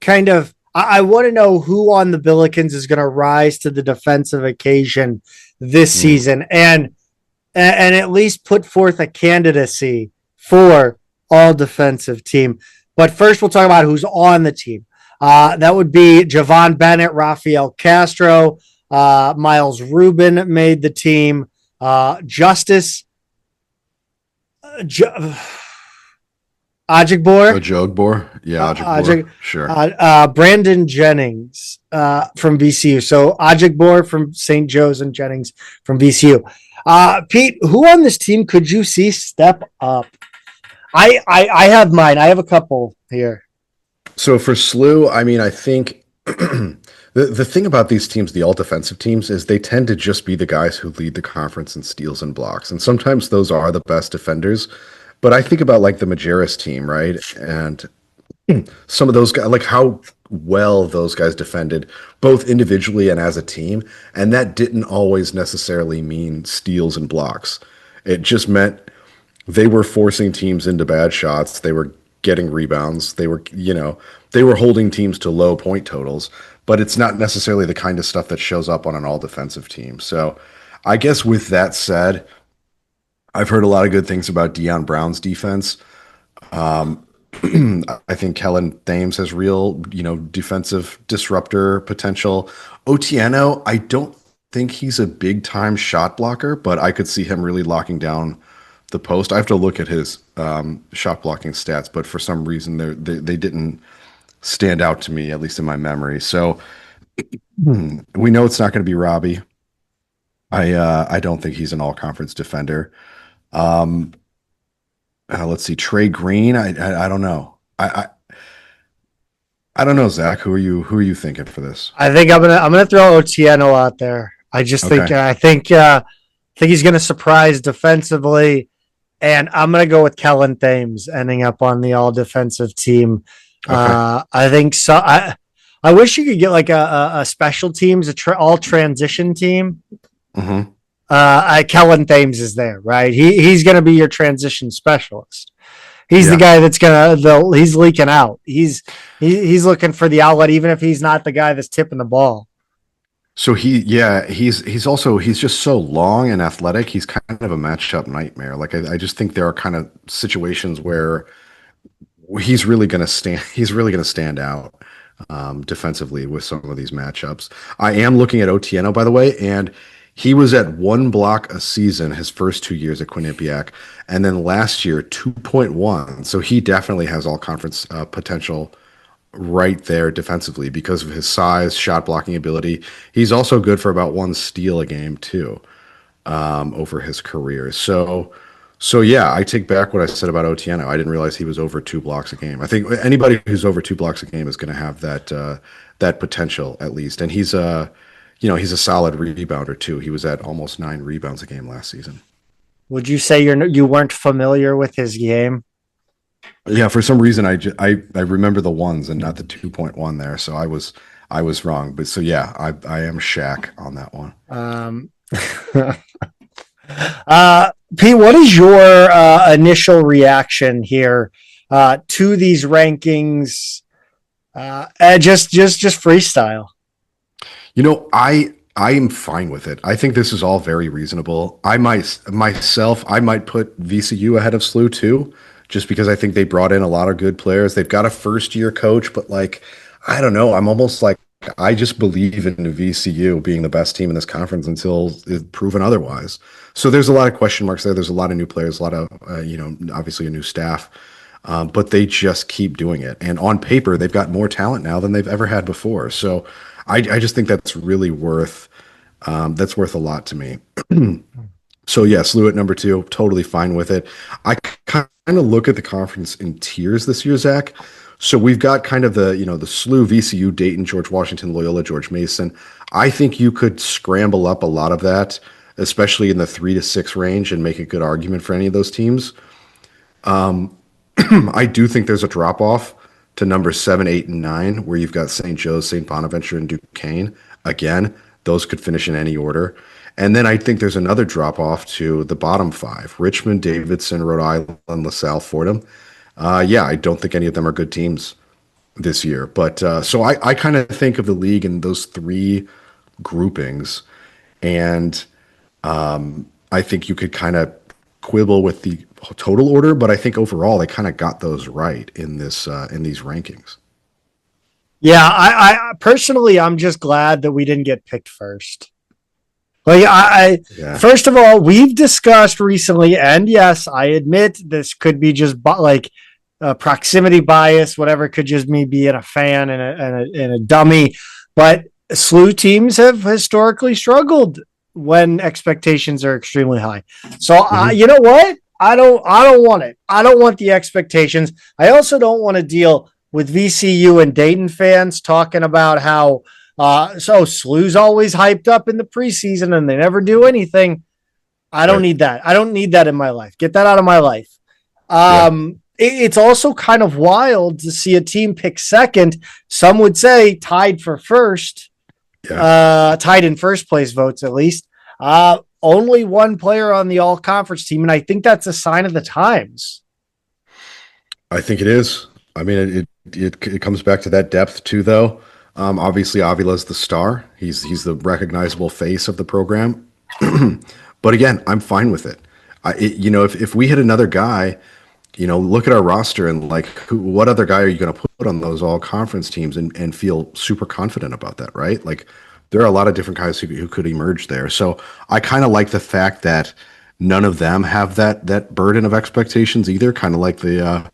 kind of. I want to know who on the Billikens is going to rise to the defensive occasion this season, and at least put forth a candidacy for all defensive team. But first, we'll talk about who's on the team. That would be Javon Bennett, Rafael Castro. Miles Rubin made the team. Justice Ajigbor. Ojogbor. Yeah, Ojogbor. Sure. Brandon Jennings from VCU. So Ajigbor from St. Joe's and Jennings from VCU. Pete, who on this team could you see step up? I have mine. I have a couple here. So for SLU, I mean, I think the thing about these teams, the all defensive teams, is they tend to just be the guys who lead the conference in steals and blocks. And sometimes those are the best defenders. But I think about like the Majerus team, right? And some of those guys, like how well those guys defended, both individually and as a team. And that didn't always necessarily mean steals and blocks. It just meant they were forcing teams into bad shots. They were getting rebounds. They were holding teams to low point totals, but it's not necessarily the kind of stuff that shows up on an all defensive team. So I guess with that said, I've heard a lot of good things about Deion Brown's defense. I think Kellen Thames has real, defensive disruptor potential. Otieno, I don't think he's a big time shot blocker, but I could see him really locking down the post. I have to look at his shot blocking stats, but for some reason they didn't stand out to me, at least in my memory. So we know it's not going to be Robbie. I don't think he's an all conference defender. Let's see, Trey Green. I don't know. I don't know, Zach. Who are you thinking for this? I think I'm gonna throw Otieno out there. I just think Okay. I think he's gonna surprise defensively, and I'm gonna go with Kellen Thames ending up on the all defensive team. Okay. I think so. I wish you could get like a special teams, all transition team. Mm-hmm. Kellen Thames is there, right? He's going to be your transition specialist. He's the guy that's he's leaking out. He's looking for the outlet, even if he's not the guy that's tipping the ball. So he's just so long and athletic. He's kind of a matchup nightmare. Like I just think there are kind of situations where he's really going to stand. He's really going to stand out defensively with some of these matchups. I am looking at Otieno, by the way, and he was at 1 block a season his first 2 years at Quinnipiac, and then last year 2.1. So he definitely has all conference potential right there defensively because of his size, shot blocking ability. He's also good for about 1 steal a game too, over his career. So yeah, I take back what I said about Otieno. I didn't realize he was over 2 blocks a game. I think anybody who's over 2 blocks a game is going to have that potential at least, and he's a solid rebounder too. He was at almost 9 rebounds a game last season. Would you say you weren't familiar with his game? Yeah, for some reason I remember the ones and not the 2.1 there, so I was wrong. But so yeah, I am Shaq on that one. Um, Pete, what is your initial reaction here to these rankings? Just freestyle. I am fine with it. I think this is all very reasonable. I might put VCU ahead of SLU too, just because I think they brought in a lot of good players. They've got a first year coach, but like I don't know. I'm almost like I just believe in VCU being the best team in this conference until it's proven otherwise. So there's a lot of question marks there. There's a lot of new players, a lot of obviously a new staff, but they just keep doing it. And on paper, they've got more talent now than they've ever had before. So I just think that's really worth a lot to me. So yeah, SLU at number 2, totally fine with it. I kind of look at the conference in tiers this year, Zach. So we've got kind of the SLU, VCU, Dayton, George Washington, Loyola, George Mason. I think you could scramble up a lot of that, especially in the 3 to 6 range, and make a good argument for any of those teams. I do think there's a drop off to number 7, 8, and 9, where you've got St. Joe's, St. Bonaventure, and Duquesne. Again, those could finish in any order. And then I think there's another drop off to the bottom 5: Richmond, Davidson, Rhode Island, LaSalle, Fordham. Yeah, I don't think any of them are good teams this year. But so I kind of think of the league in those 3 groupings. And I think you could kind of quibble with the total order, but I think overall they kind of got those right in this in these rankings. Yeah, I personally, I'm just glad that we didn't get picked first. Like, Yeah. first of all, we've discussed recently, and yes, I admit this could be just like proximity bias, whatever. It could just me being a fan and a dummy. But SLU teams have historically struggled when expectations are extremely high. So, you know what? I don't want it. I don't want the expectations. I also don't want to deal with VCU and Dayton fans talking about how SLU's always hyped up in the preseason and they never do anything. I don't need that. I don't need that in my life. Get that out of my life. It's also kind of wild to see a team pick second. Some would say tied for first, tied in first place votes at least. Only one player on the all conference team, and I think that's a sign of the times. I think it is. I mean, it comes back to that depth too, though. Obviously, Avila's the star. He's the recognizable face of the program. But again, I'm fine with it. If we hit another guy, look at our roster and like, what other guy are you going to put on those all conference teams and feel super confident about that, right? Like, there are a lot of different guys who could emerge there. So I kind of like the fact that none of them have that burden of expectations either. Kind of like the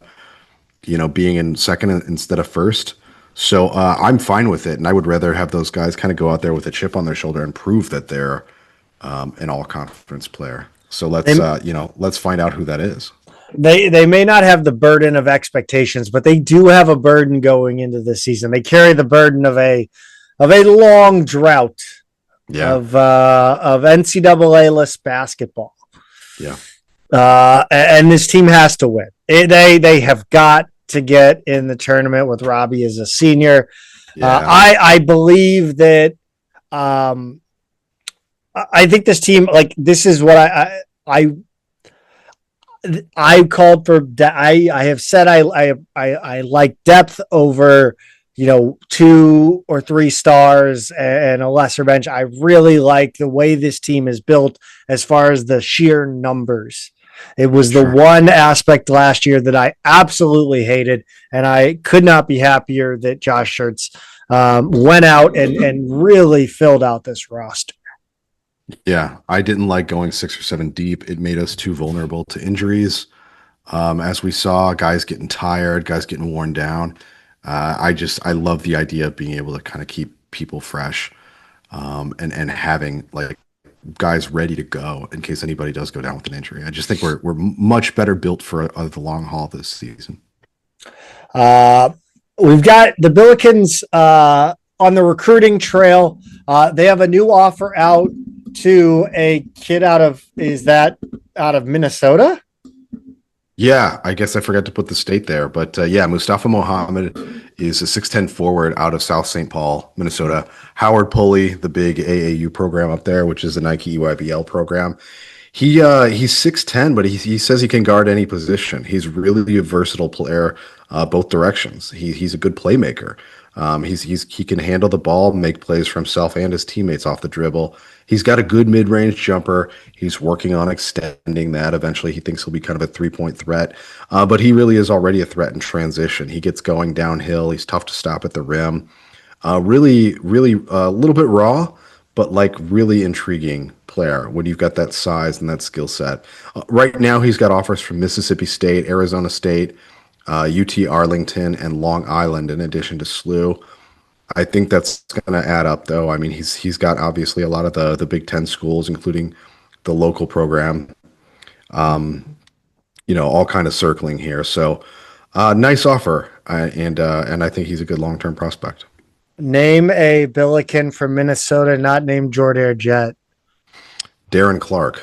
being in second instead of first. So I'm fine with it, and I would rather have those guys kind of go out there with a chip on their shoulder and prove that they're an all-conference player. So let's find out who that is. They may not have the burden of expectations, but they do have a burden going into the season. They carry the burden of a long drought of NCAA-less basketball. Yeah. And this team has to win. They have got to get in the tournament with Robbie as a senior. Yeah. I believe that I think this team, like, this is what I called for. I have said I like depth over 2 or 3 stars and a lesser bench. I really like the way this team is built as far as the sheer numbers. It was the one aspect last year that I absolutely hated, and I could not be happier that Josh Schertz went out and really filled out this roster. Yeah, I didn't like going 6 or 7 deep. It made us too vulnerable to injuries. As we saw, guys getting tired, guys getting worn down. I love the idea of being able to kind of keep people fresh and having like guys ready to go in case anybody does go down with an injury. I just think we're much better built for the long haul this season. We've got the Billikens on the recruiting trail. They have a new offer out to a kid out of Minnesota? Yeah, I guess I forgot to put the state there, but yeah, Mustafa Mohammed is a 6'10" forward out of South St. Paul, Minnesota. Howard Pulley, the big AAU program up there, which is the Nike EYBL program. He's 6'10", but he says he can guard any position. He's really a versatile player, both directions. He's a good playmaker. He can handle the ball, make plays for himself and his teammates off the dribble. He's got a good mid-range jumper. He's working on extending that. Eventually, he thinks he'll be kind of a three-point threat. But he really is already a threat in transition. He gets going downhill. He's tough to stop at the rim. Really, a little bit raw, but like really intriguing player when you've got that size and that skill set. Right now, he's got offers from Mississippi State, Arizona State, UT Arlington, and Long Island, in addition to SLU. I think that's going to add up, though. I mean, he's got obviously a lot of the Big Ten schools, including the local program, all kind of circling here. So, nice offer, and I think he's a good long-term prospect. Name a Billiken from Minnesota not named Jordair Jet. Darren Clark.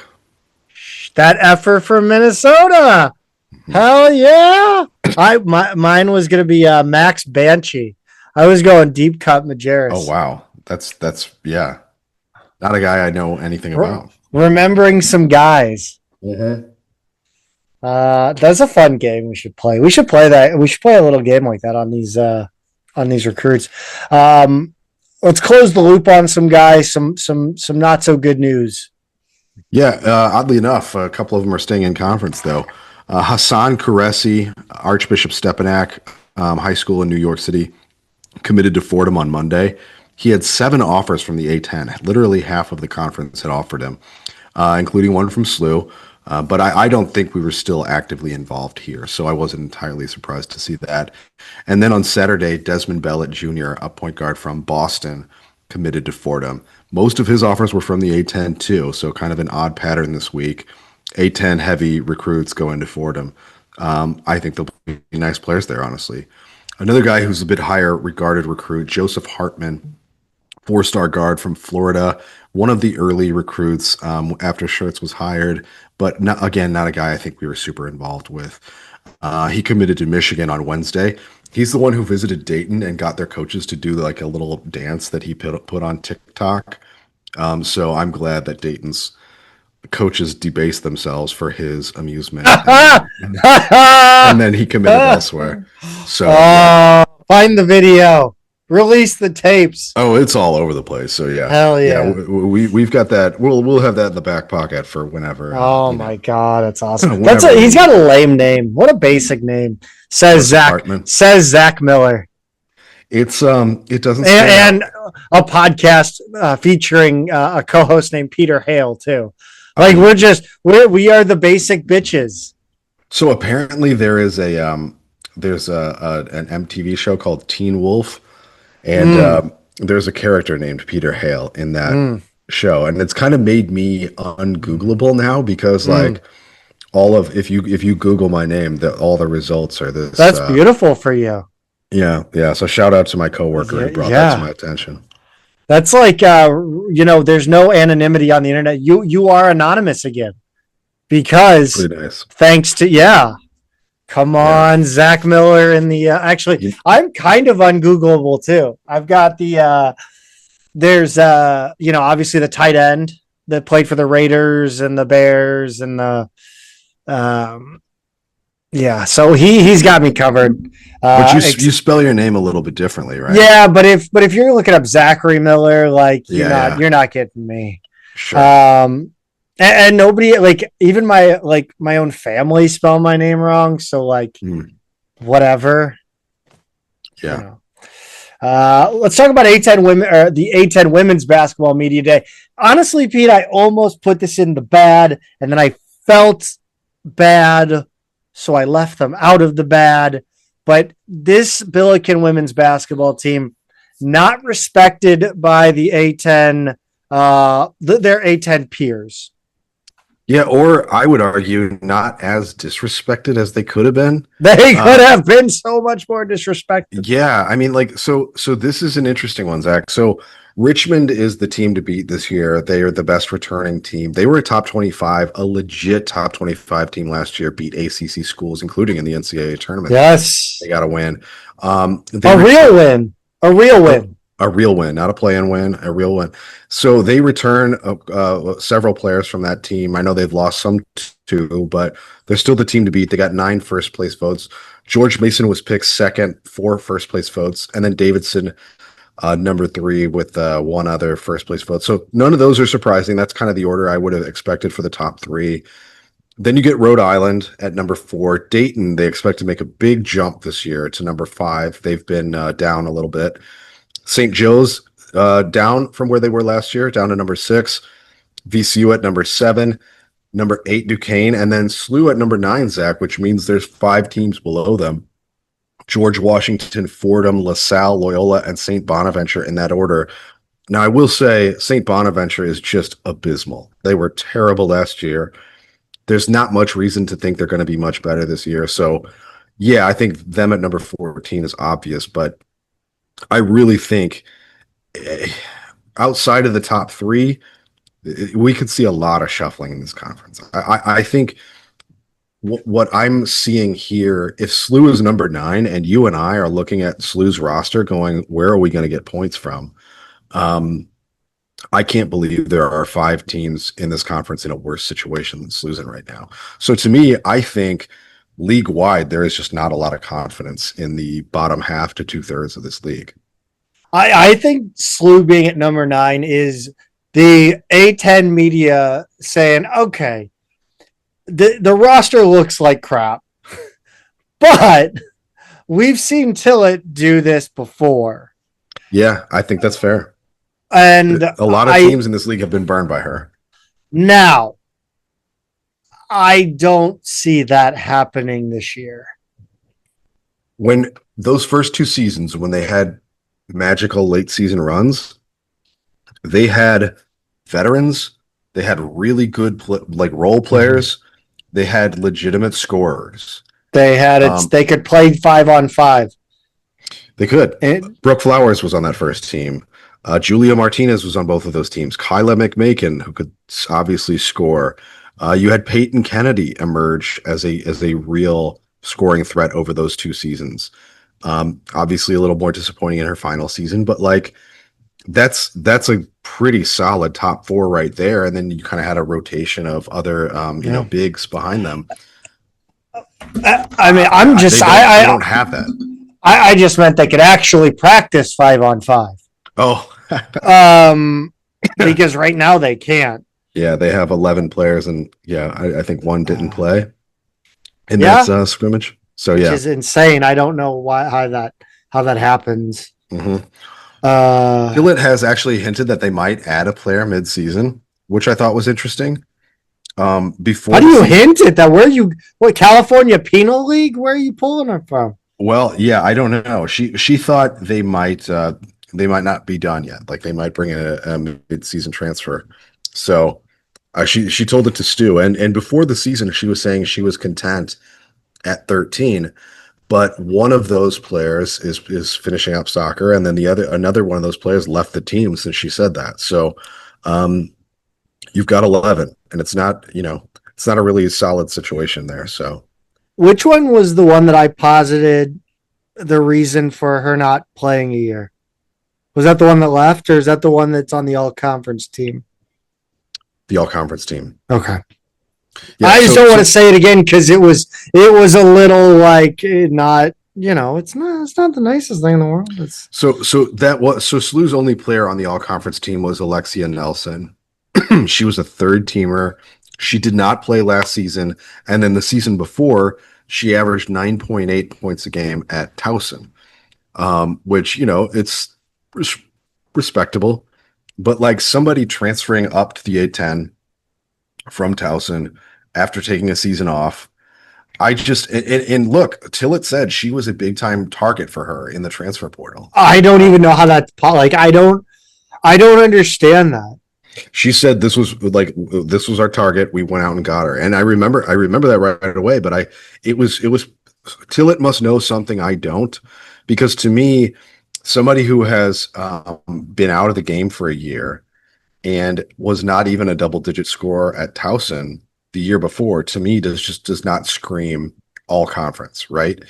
That effort from Minnesota. Hell yeah. Mine was going to be Max Banshee. I was going deep cut Majerus. Oh, wow. That's yeah. Not a guy I know anything about. Remembering some guys. Mm-hmm. That's a fun game we should play. We should play that. We should play a little game like that on these recruits. Let's close the loop on some guys, some not so good news. Yeah, oddly enough, a couple of them are staying in conference, though. Hassan Qureshi, Archbishop Stepinac High School in New York City, committed to Fordham on Monday. He had 7 offers from the A10. Literally half of the conference had offered him, including one from SLU. But I don't think we were still actively involved here, so I wasn't entirely surprised to see that. And then on Saturday, Desmond Bellett Jr., a point guard from Boston, committed to Fordham. Most of his offers were from the A10 too, so kind of an odd pattern this week. A10 heavy recruits go into Fordham. I think they'll be nice players there, honestly. Another guy who's a bit higher regarded recruit, Joseph Hartman, 4-star guard from Florida, one of the early recruits after Schertz was hired, but not a guy I think we were super involved with. He committed to Michigan on Wednesday. He's the one who visited Dayton and got their coaches to do like a little dance that he put on TikTok. So I'm glad that Dayton's coaches debased themselves for his amusement. And then he committed elsewhere. So find the video. Release the tapes. Oh, it's all over the place. So yeah, hell yeah. We've got that. We'll have that in the back pocket for whenever. Oh my god, that's awesome. He's got a lame name. What a basic name. Says Zach Miller. It's it doesn't. And a podcast featuring a co-host named Peter Hale too. Like we are the basic bitches. So apparently there's an MTV show called Teen Wolf. And there's a character named Peter Hale in that show, and it's kind of made me ungoogleable now because like if you Google my name, all the results are this. That's beautiful for you. Yeah. So shout out to my coworker who brought that to my attention. That's like there's no anonymity on the internet. You are anonymous again because thanks to Come on, Zach Miller in the actually I'm kind of ungoogleable too. I've got the there's obviously the tight end that played for the Raiders and the Bears and the so he's got me covered. But you spell your name a little bit differently, right? Yeah, but if you're looking up Zachary Miller, like you're not getting me. Sure. And nobody, like even my own family spell my name wrong. So like, whatever. Yeah. Let's talk about A10 women or the A10 Women's Basketball Media Day. Honestly, Pete, I almost put this in the bad, and then I felt bad, so I left them out of the bad. But this Billiken women's basketball team, not respected by the A10, their A10 peers. Yeah, or I would argue not as disrespected as they could have been. They could have been so much more disrespected. Yeah, I mean, like, so this is an interesting one, Zach. So Richmond is the team to beat this year. They are the best returning team. They were a top 25, a legit top 25 team last year, beat ACC schools, including in the NCAA tournament. Yes. They got to win. A real win. A real win. A real win, not a play-in win, a real win. So they return several players from that team. I know they've lost some too, but they're still the team to beat. They got 9 first-place votes. George Mason was picked second, 4 first-place votes, and then Davidson number 3 with 1 other first-place vote. So none of those are surprising. That's kind of the order I would have expected for the top 3. Then you get Rhode Island at number 4. Dayton, they expect to make a big jump this year to number 5. They've been down a little bit. St. Joe's down from where they were last year, down to number 6. VCU at number 7. Number 8, Duquesne. And then SLU at number 9, Zach, which means there's 5 teams below them. George Washington, Fordham, LaSalle, Loyola, and St. Bonaventure in that order. Now, I will say St. Bonaventure is just abysmal. They were terrible last year. There's not much reason to think they're going to be much better this year. So, yeah, I think them at number 14 is obvious, but I really think outside of the top 3, we could see a lot of shuffling in this conference. I think what I'm seeing here, if SLU is number 9 and you and I are looking at SLU's roster going, where are we going to get points from? I can't believe there are 5 teams in this conference in a worse situation than SLU's in right now. So to me, I think league-wide, there is just not a lot of confidence in the bottom half to 2/3 of this league. I think SLU being at number 9 is the A10 media saying, okay, the roster looks like crap, but we've seen Tillett do this before. Yeah, I think that's fair. And a lot of teams in this league have been burned by her. Now, I don't see that happening this year. When those first 2 seasons, when they had magical late season runs, they had veterans, they had really good role players, they had legitimate scorers. They had it. They could play 5-on-5. They could. Brooke Flowers was on that first team. Julia Martinez was on both of those teams. Kyla McMakin, who could obviously score. You had Peyton Kennedy emerge as a real scoring threat over those 2 seasons. Obviously a little more disappointing in her final season, but that's a pretty solid top 4 right there. And then you kind of had a rotation of other bigs behind them. I mean, I don't have that. I just meant they could actually practice 5-on-5. Oh, because right now they can't. Yeah, they have 11 players, and I think 1 didn't play in that scrimmage. So which is insane. I don't know how that happens. Mm-hmm. Gillett has actually hinted that they might add a player mid-season, which I thought was interesting. Before how do you hint at that? Where you California Penal League? Where are you pulling it from? Well, yeah, I don't know. She thought they might not be done yet. Like they might bring in a mid-season transfer. So she told it to Stu, and before the season, she was saying she was content at 13, but one of those players is finishing up soccer, and then another one of those players left the team since she said that. So you've got 11, and it's not a really solid situation there. So which one was the one that I posited the reason for her not playing a year? Was that the one that left, or is that the one that's on the all-conference team? The all-conference team. Okay. Yeah, I just don't want to say it again because it was a little not, it's not the nicest thing in the world. So SLU's only player on the all-conference team was Alexia Nelson. She was a 3rd teamer. She did not play last season, and then the season before, she averaged 9.8 points a game at Towson, which it's respectable. But somebody transferring up to the A10 from Towson after taking a season off, I just and look, Tillett said she was a big time target for her in the transfer portal. I don't even know how that's I don't understand that. She said this was our target. We went out and got her, and I remember that right away. But it was Tillett must know something I don't, because to me, somebody who has been out of the game for a year and was not even a double-digit scorer at Towson the year before, to me, does not scream all conference, right?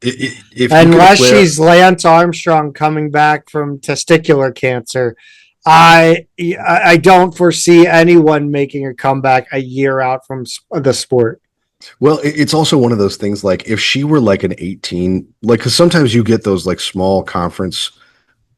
If Unless she's Lance Armstrong coming back from testicular cancer, I don't foresee anyone making a comeback a year out from the sport. Well, it's also one of those things like if she were like an 18, like because sometimes you get those like small conference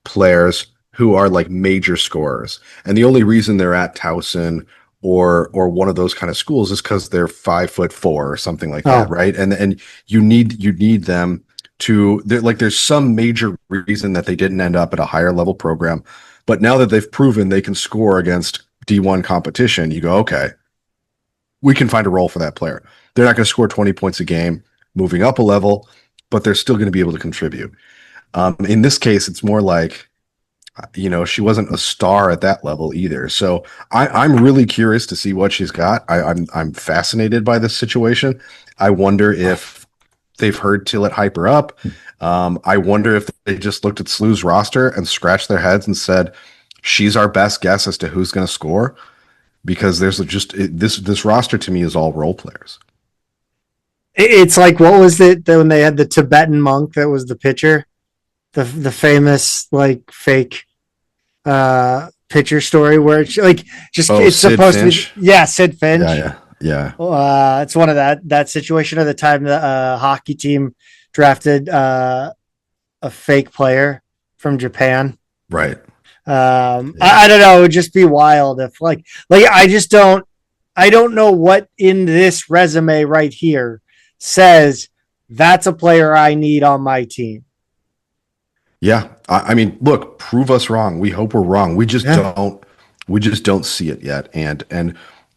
players who are like major scorers, and the only reason they're at Towson or one of those kind of schools is because they're 5'4" or something like that, right? And you need them to like there's some major reason that they didn't end up at a higher level program, but now that they've proven they can score against D1 competition, you go, okay, we can find a role for that player. They're not going to score 20 points a game moving up a level, but they're still going to be able to contribute. In this case, it's more like, she wasn't a star at that level either. So I'm really curious to see what she's got. I'm fascinated by this situation. I wonder if they've heard Tillett hype her up. I wonder if they just looked at SLU's roster and scratched their heads and said, she's our best guess as to who's going to score. Because there's just this roster to me is all role players. It's like, what was it when they had the Tibetan monk that was the pitcher, the famous like fake pitcher story where it's like just it's Sid supposed Finch? to be Sid Finch. Yeah. It's one of that situation of the time the hockey team drafted a fake player from Japan. Right. I don't know. It would just be wild if like I don't know what in this resume right here says that's a player I need on my team. Yeah. I mean, look, prove us wrong. We hope we're wrong. We just don't see it yet. And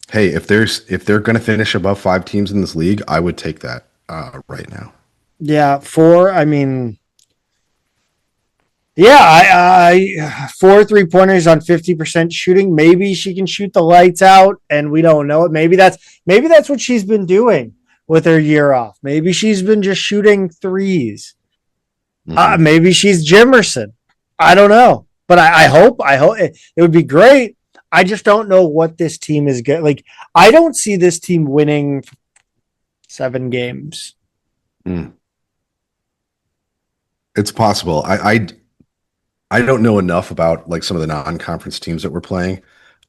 hey, if they're going to finish above 5 teams in this league, I would take that right now. Yeah. 4. I mean, yeah, I 4 3-pointers on 50% shooting. Maybe she can shoot the lights out, and we don't know it. Maybe that's what she's been doing with her year off. Maybe she's been just shooting threes. Mm-hmm. Maybe she's Jimerson. I don't know, but I hope it would be great. I just don't know what this team is good. Like, I don't see this team winning 7 games. It's possible. I don't know enough about like some of the non-conference teams that we're playing.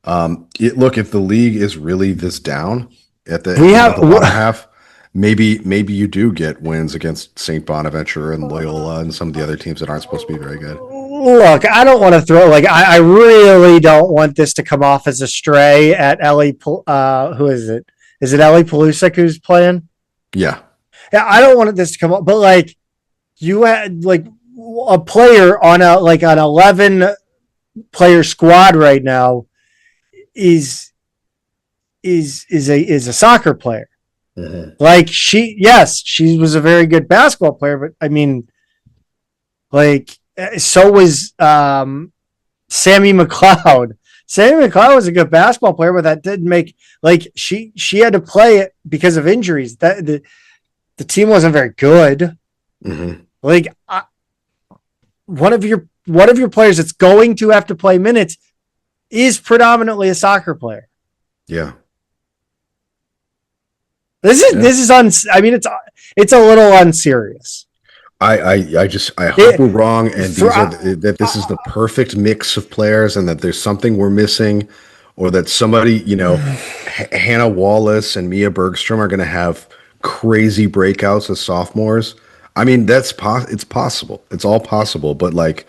Look, if the league is really this down at the bottom half, maybe you do get wins against St. Bonaventure and Loyola and some of the other teams that aren't supposed to be very good. Look, I don't want to throw I really don't want this to come off as a stray at Ellie. Who is it? Is it Ellie Pelusic who's playing? Yeah. I don't want this to come up, but like you had like a player on an 11 player squad right now is a soccer player. Mm-hmm. Like she was a very good basketball player, but I mean, like so was Sammy McLeod. Sammy McLeod was a good basketball player, but that didn't make like she had to play it because of injuries. That the team wasn't very good. Mm-hmm. Like one of your players that's going to have to play minutes is predominantly a soccer player. Yeah. This is I mean, it's a little unserious. I hope we're wrong, and that this is the perfect mix of players, and that there's something we're missing, or that somebody, Hannah Wallace and Mia Bergstrom are going to have crazy breakouts as sophomores. I mean, it's possible. It's all possible, but like,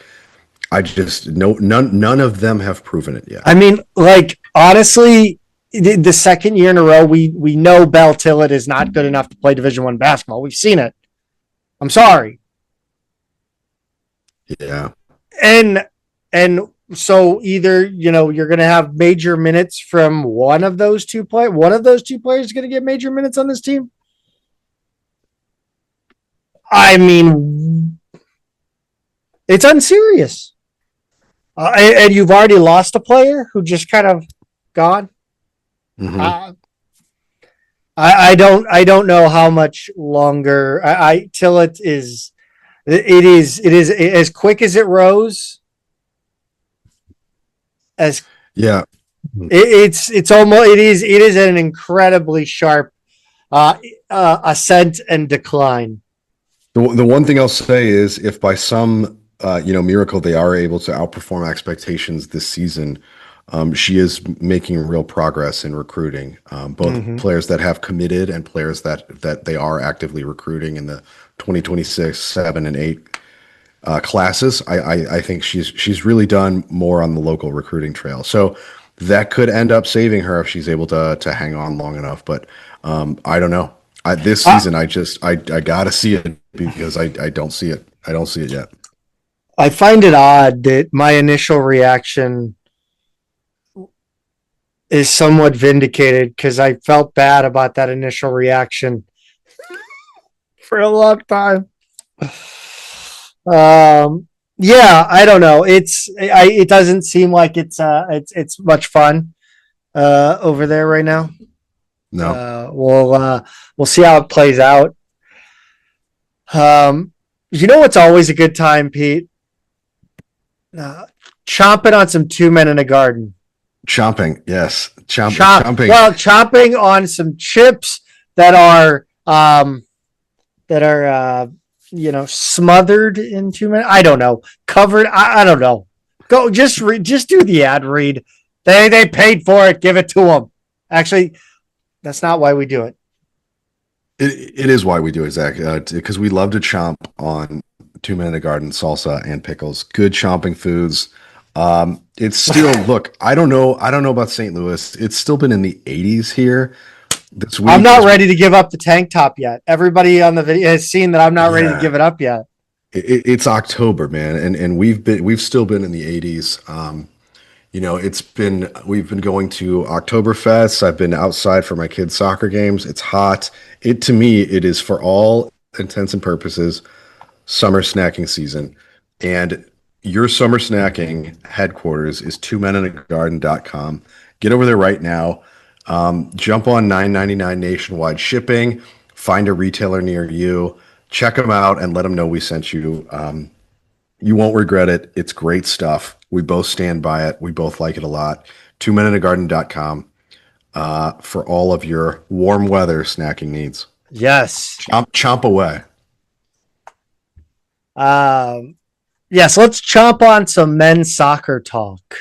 I just none of them have proven it yet. I mean, like honestly, the second year in a row, we know Belle Tillett is not good enough to play Division I basketball. We've seen it. I'm sorry. Yeah. And so either, you're going to have major minutes from one of those two players. One of those two players is going to get major minutes on this team. I mean, it's unserious. And you've already lost a player who just kind of gone. Mm-hmm. I don't know how much longer. Tillett is It is as quick as it rose. As Yeah. it's almost it is an incredibly sharp ascent and decline. The one thing I'll say is if by some miracle they are able to outperform expectations this season, she is making real progress in recruiting, both Mm-hmm. players that have committed and players that they are actively recruiting in the 2026, 7, and 8 classes. I think she's really done more on the local recruiting trail. So that could end up saving her if she's able to hang on long enough. But I don't know. This season, I gotta see it because I don't see it. I don't see it yet. I find it odd that my initial reaction is somewhat vindicated because I felt bad about that initial reaction for a long time. Yeah, I don't know. It doesn't seem like it's much fun over there right now. No. We'll see how it plays out. You know what's always a good time, Pete? Chomping on some two men in a garden. Chomping, yes. Chomping. Well, chomping on some chips that are smothered in 2 minutes. I don't know. Covered. I don't know. Go just do the ad read. They paid for it. Give it to them. Actually, that's not why we do it. It is why we do it, Zach, because we love to chomp on 2 Men in a Garden, salsa, and pickles. Good chomping foods. It's still look. I don't know about St. Louis. It's still been in the 80s here. This week, I'm not ready to give up the tank top yet. Everybody on the video has seen that I'm not ready to give it up yet. It's October, man, and we've still been in the 80s. We've been going to Oktoberfest. I've been outside for my kids' soccer games. It's hot. To me, it is for all intents and purposes summer snacking season. And your summer snacking headquarters is twomeninagagarden.com. Get over there right now. Jump on $9.99 nationwide shipping. Find a retailer near you. Check them out and let them know we sent you. You won't regret it. It's great stuff. We both stand by it. We both like it a lot. twomeninagagarden.com for all of your warm weather snacking needs. Yes. Chomp away. Yes, let's chomp on some men's soccer talk.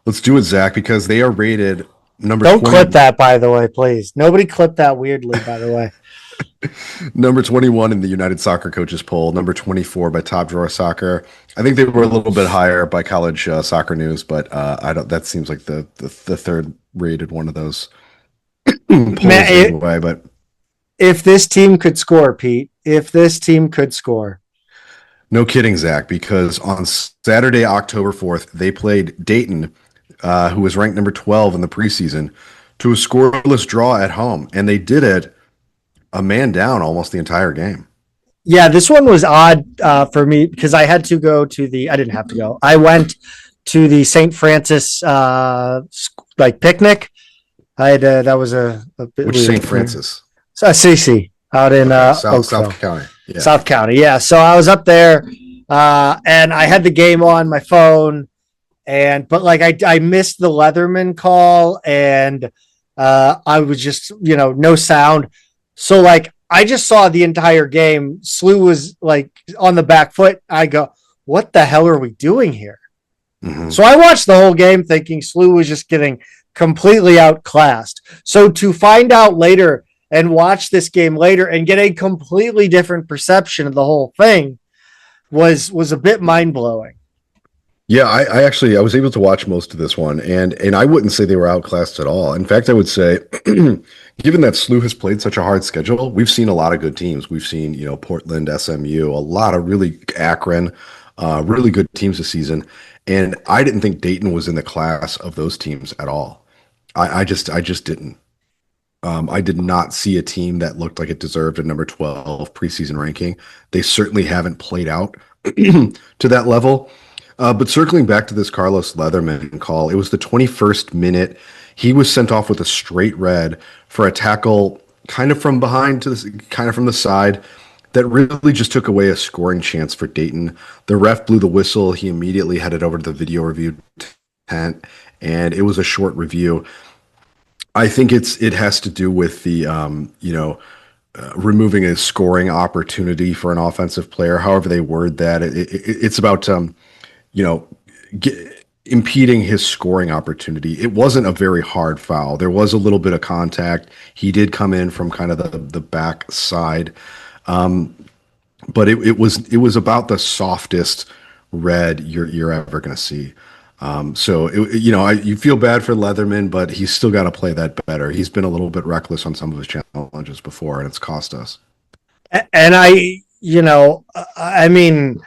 Let's do it, Zach, because they are rated number Don't 20. clip that, by the way, please. Nobody clip that weirdly, by the way. Number 21 in the United Soccer Coaches poll, number 24 by Top Drawer Soccer. I think they were a little bit higher by College Soccer News, but I don't. That seems like the third rated one of those polls anyway. But if this team could score, Pete, if this team could score, no kidding, Zach, because on Saturday, October 4th, they played Dayton, who was ranked number 12 in the preseason, to a scoreless draw at home, and they did it a man down almost the entire game. Yeah, this one was odd for me because I had to go to I didn't have to go. I went to the St. Francis picnic. I had that was a Which St. Francis? CC out in South County. Yeah. South County, yeah. So I was up there, and I had the game on my phone, but I missed the Leatherman call, and I was just no sound. So I just saw the entire game. SLU was on the back foot. I go, what the hell are we doing here? Mm-hmm. So I watched the whole game thinking SLU was just getting completely outclassed. So to find out later and watch this game later and get a completely different perception of the whole thing was a bit mind-blowing. Yeah, I was able to watch most of this one, and I wouldn't say they were outclassed at all. In fact, I would say, given that SLU has played such a hard schedule, we've seen a lot of good teams. We've seen, Portland, SMU, a lot of really Akron, really good teams this season. And I didn't think Dayton was in the class of those teams at all. I just didn't. I did not see a team that looked like it deserved a number 12 preseason ranking. They certainly haven't played out to that level. But circling back to this Carlos Leatherman call, it was the 21st minute. He was sent off with a straight red for a tackle kind of from behind kind of from the side. that really just took away a scoring chance for Dayton. The ref blew the whistle. He immediately headed over to the video review tent, and it was a short review. I think it has to do with the removing a scoring opportunity for an offensive player. However they word that, it's about you know impeding his scoring opportunity. It wasn't a very hard foul. There was a little bit of contact. He did come in from kind of the back side, but it was about the softest red you're ever going to see. You feel bad for Leatherman, but he's still got to play that better. He's been a little bit reckless on some of his challenges before, and it's cost us. And I mean,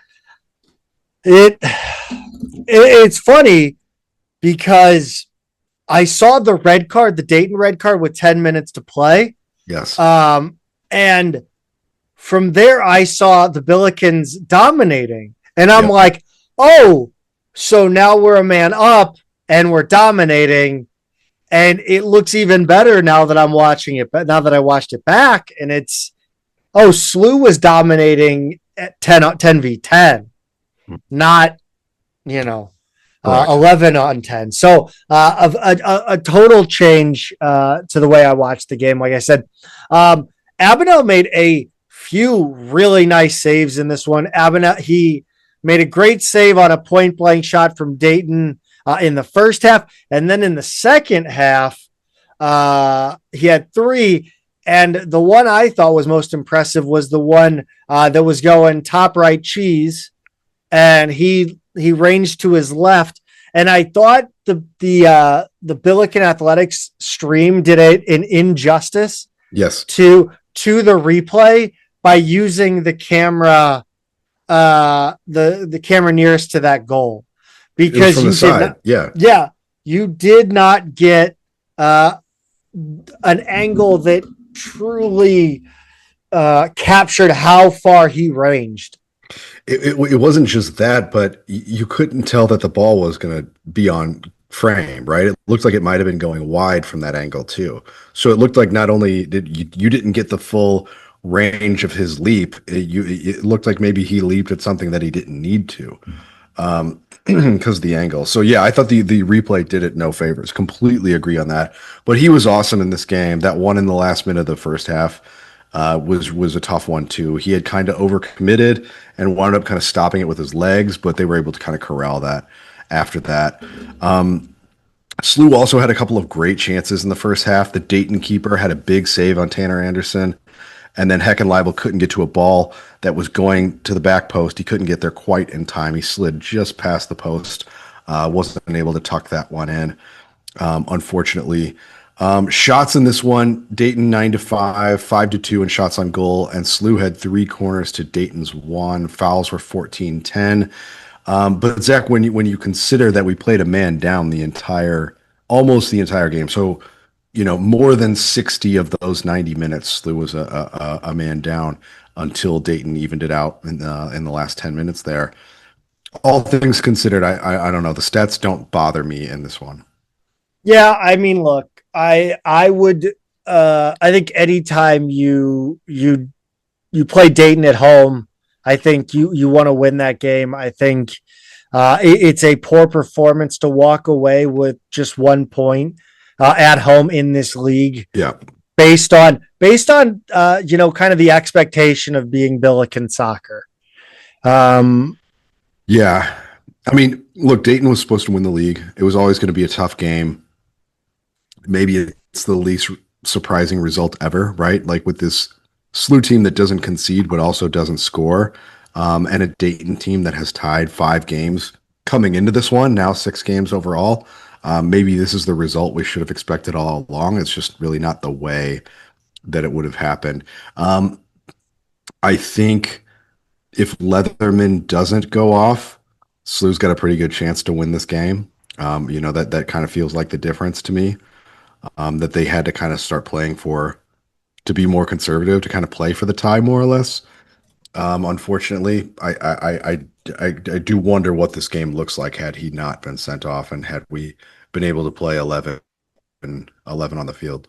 it's funny because I saw the red card, the Dayton red card with 10 minutes to play. Yes. And from there, I saw the Billikens dominating, and I'm like, oh, so now we're a man up and we're dominating, and it looks even better now that I'm watching it. But now that I watched it back, and SLU was dominating at 10v10, not 11 on 10. So a total change to the way I watched the game. Like I said, Abinell made a few really nice saves in this one. Abinell, he made a great save on a point blank shot from Dayton in the first half. And then in the second half, he had 3. And the one I thought was most impressive was the one that was going top right cheese. And he ranged to his left. And I thought the Billiken Athletics stream did an injustice to the replay by using the camera the camera nearest to that goal, because you did not get an angle that truly captured how far he ranged. It wasn't just that, but you couldn't tell that the ball was going to be on frame, right? It looked like it might have been going wide from that angle too. So it looked like not only did you didn't get the full range of his leap, it looked like maybe he leaped at something that he didn't need to because of the angle. So yeah, I thought the replay did it no favors. Completely agree on that. But he was awesome in this game. That one in the last minute of the first half was a tough one too. He had kind of overcommitted and wound up kind of stopping it with his legs, but they were able to kind of corral that after that. SLU also had a couple of great chances in the first half. The Dayton keeper had a big save on Tanner Anderson, and then Heckenleibel couldn't get to a ball that was going to the back post. He couldn't get there quite in time. He slid just past the post, wasn't able to tuck that one in, unfortunately. Shots in this one, Dayton 9-5, 5-2 in shots on goal, and SLU had 3 corners to Dayton's 1. Fouls were 14-10. But Zach, when you consider that we played a man down almost the entire game, so more than 60 of those 90 minutes, SLU was a man down until Dayton evened it out in the last 10 minutes there. All things considered, I don't know. The stats don't bother me in this one. Yeah, I mean, look, I would I think anytime you play Dayton at home, I think you want to win that game. I think it's a poor performance to walk away with just 1 point at home in this league. Yeah, based on kind of the expectation of being Billiken soccer. Yeah, I mean, look, Dayton was supposed to win the league. It was always going to be a tough game. Maybe it's the least surprising result ever, right? Like with this SLU team that doesn't concede but also doesn't score, and a Dayton team that has tied 5 games coming into this one, now 6 games overall. Maybe this is the result we should have expected all along. It's just really not the way that it would have happened. I think if Leatherman doesn't go off, SLU's got a pretty good chance to win this game. That kind of feels like the difference to me. That they had to kind of start playing to be more conservative, to kind of play for the tie more or less. Unfortunately, I do wonder what this game looks like had he not been sent off and had we been able to play 11 on the field.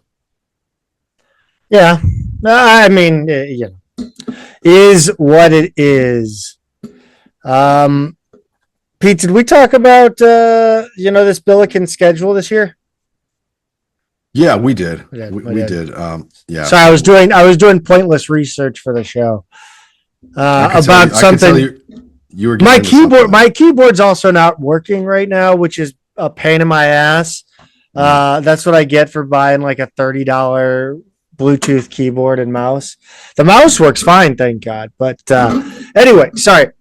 Yeah, I mean, is what it is. Pete, did we talk about this Billiken schedule this year? Yeah, we did. We did. We did. Yeah. So I was doing pointless research for the show about something. You were my keyboard's also not working right now, which is a pain in my ass. That's what I get for buying like a $30 Bluetooth keyboard and mouse. The mouse works fine, thank God. But anyway, sorry.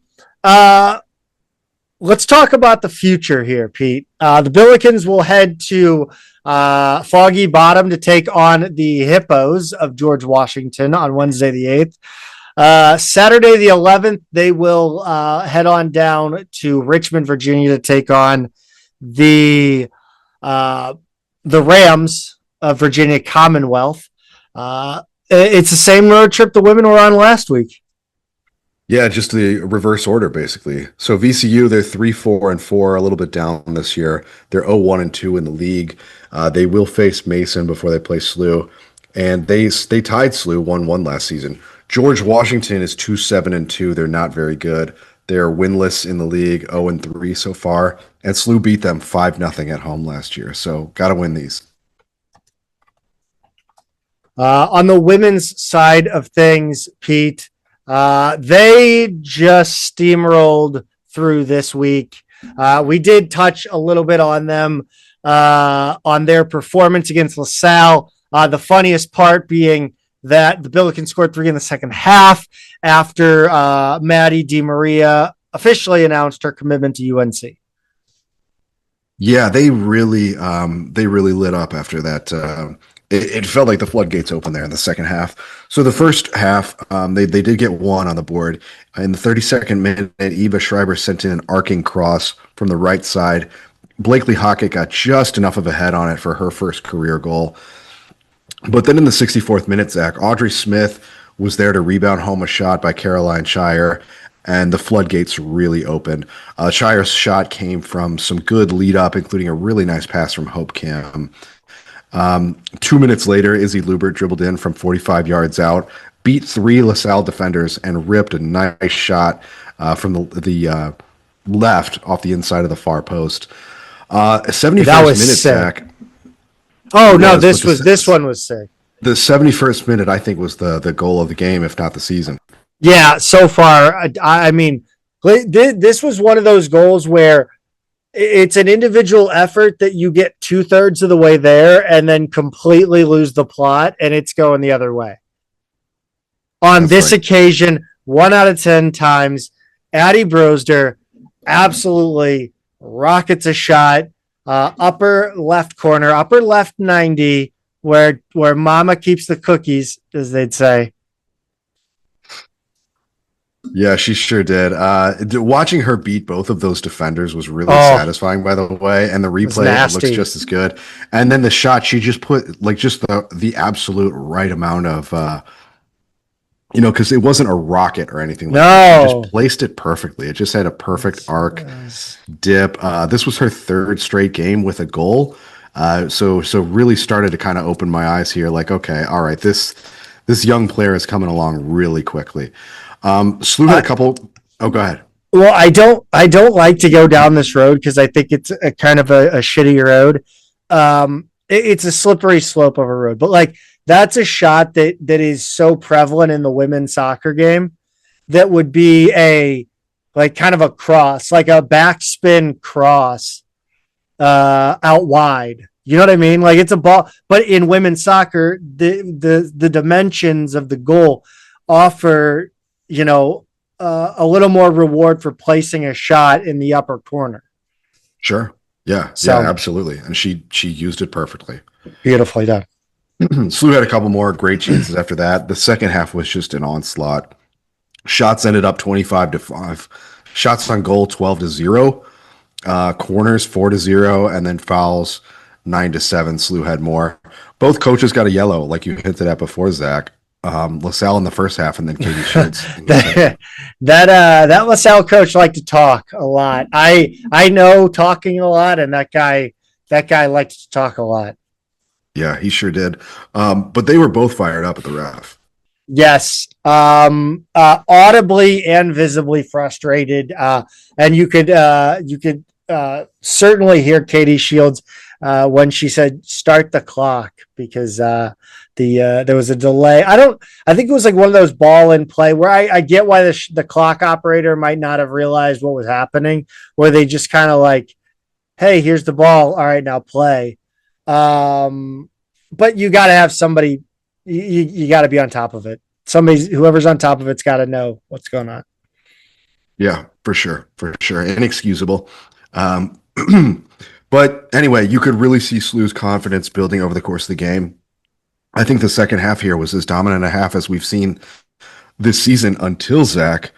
Let's talk about the future here, Pete. The Billikens will head to Foggy Bottom to take on the Hippos of George Washington on Wednesday the 8th. Saturday the 11th, they will head on down to Richmond, Virginia to take on the Rams of Virginia Commonwealth. It's the same road trip the women were on last week. Yeah, just the reverse order, basically. So VCU, they're 3-4-4, a little bit down this year. They're 0-1-2 in the league. They will face Mason before they play SLU, and they tied SLU 1-1 last season. George Washington is 2-7-2. They're not very good. They're winless in the league, 0-3 so far, and SLU beat them 5-0 at home last year. So got to win these. On the women's side of things, Pete, they just steamrolled through this week. We did touch a little bit on them, on their performance against LaSalle. The funniest part being that the Billikens scored 3 in the second half after Maddie DiMaria officially announced her commitment to UNC. Yeah, they really lit up after that. It felt like the floodgates opened there in the second half. So the first half, they did get one on the board. In the 32nd minute, Eva Schreiber sent in an arcing cross from the right side. Blakely Hockett got just enough of a head on it for her first career goal. But then in the 64th minute, Zach, Audrey Smith was there to rebound home a shot by Caroline Shire, and the floodgates really opened. Shire's shot came from some good lead up, including a really nice pass from Hope Kim. 2 minutes later, Izzy Lubert dribbled in from 45 yards out, beat 3 LaSalle defenders, and ripped a nice shot from the left off the inside of the far post. 71st minute, Zach. Oh no, this one was sick. The 71st minute, I think, was the goal of the game, if not the season. Yeah, so far, I mean, this was one of those goals where it's an individual effort that you get 2/3 of the way there and then completely lose the plot, and it's going the other way. On this occasion, 1 out of 10 times, Addie Brosder absolutely rockets a shot, upper left corner, upper left 90, where mama keeps the cookies, as they'd say. Yeah, she sure did. Watching her beat both of those defenders was really satisfying, by the way. And the replay looks just as good. And then the shot, she just put like just the absolute right amount of, because it wasn't a rocket or anything like that. She just placed it perfectly. It just had a perfect arc dip. This was her 3rd straight game with a goal. So really started to kind of open my eyes here. Like, okay, all right, this young player is coming along really quickly. SLU had a couple. Oh, go ahead. Well, I don't like to go down this road because I think it's a kind of a shitty road. It's a slippery slope of a road, but like that's a shot that is so prevalent in the women's soccer game that would be a like kind of a cross, like a backspin cross out wide. You know what I mean? Like it's a ball, but in women's soccer, the dimensions of the goal offer, a little more reward for placing a shot in the upper corner. Sure. Yeah. So, yeah, absolutely. And she used it perfectly. Beautifully done. SLU had a couple more great chances after that. The second half was just an onslaught. Shots ended up 25-5. Shots on goal 12-0. Corners 4-0, and then fouls 9-7. SLU had more. Both coaches got a yellow, like you hinted at before, Zach. LaSalle in the first half, and then Katie Schultz. that LaSalle coach liked to talk a lot. I know talking a lot, and that guy liked to talk a lot. Yeah, he sure did. But they were both fired up at the ref. Yes. Audibly and visibly frustrated. And you could certainly hear Katie Shields when she said start the clock because there was a delay. I think it was like one of those ball in play where I get why the clock operator might not have realized what was happening, where they just kind of like, hey, here's the ball. All right, now play. But you got to have somebody. You got to be on top of it. Whoever's on top of it's got to know what's going on. Yeah, for sure, inexcusable. Um, but anyway, you could really see SLU's confidence building over the course of the game. I think the second half here was as dominant a half as we've seen this season until Zach,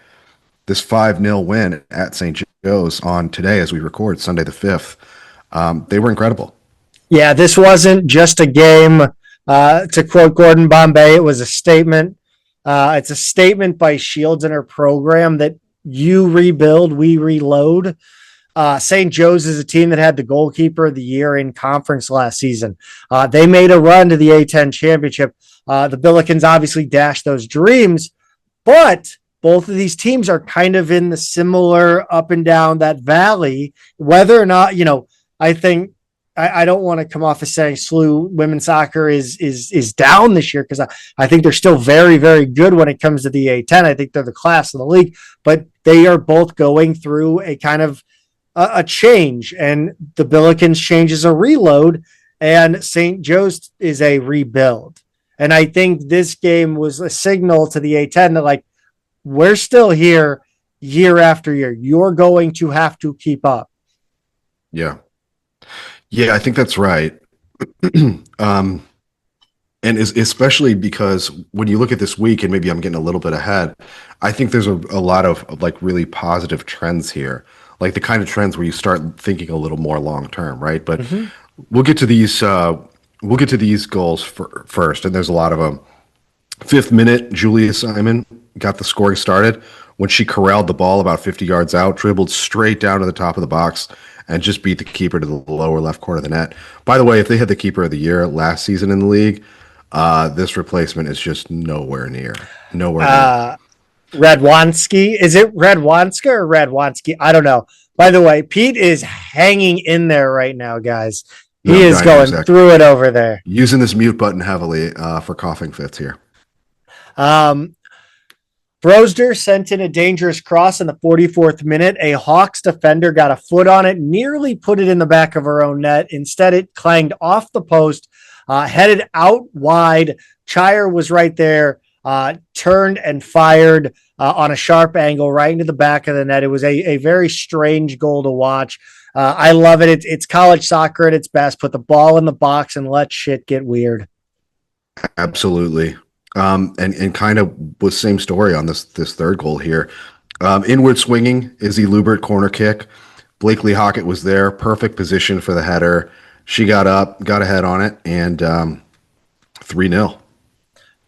this 5-0 win at St. Joe's on today as we record Sunday the 5th. They were incredible. Yeah, this wasn't just a game. To quote Gordon Bombay, it was a statement. It's a statement by Shields and her program that you rebuild, we reload. St. Joe's is a team that had the goalkeeper of the year in conference last season. They made a run to the A10 championship. The Billikens obviously dashed those dreams, but both of these teams are kind of in the similar up and down that valley. Whether or not, I think I don't want to come off as saying SLU women's soccer is down this year because I think they're still very, very good when it comes to the A10. I think they're the class of the league, but they are both going through a kind of a change, and the Billikens change is a reload, and St. Joe's is a rebuild. And I think this game was a signal to the A10 that, like, we're still here year after year. You're going to have to keep up. Yeah. Yeah, I think that's right. And especially because when you look at this week, and maybe I'm getting a little bit ahead, I think there's a lot of like really positive trends here, like the kind of trends where you start thinking a little more long term, right? But we'll get to these. We'll get to these goals first, and there's a lot of them. 5th minute, Julia Simon got the scoring started when she corralled the ball about 50 yards out, dribbled straight down to the top of the box, and just beat the keeper to the lower left corner of the net. By the way, if they had the keeper of the year last season in the league, this replacement is just nowhere near. Radwanski. Is it Radwanska or Radwanski? I don't know. By the way, Pete is hanging in there right now, guys. He is going through it over there. Using this mute button heavily for coughing fits here. Brosder sent in a dangerous cross in the 44th minute. A Hawks defender got a foot on it, nearly put it in the back of her own net. Instead, it clanged off the post, headed out wide. Chire was right there, turned and fired on a sharp angle right into the back of the net. It was a very strange goal to watch. I love it. It's college soccer at its best. Put the ball in the box and let shit get weird. Absolutely. And kind of was same story on this third goal here. Inward swinging, Izzy Lubert corner kick. Blakely Hockett was there, perfect position for the header. She got up, got a head on it, and 3-0.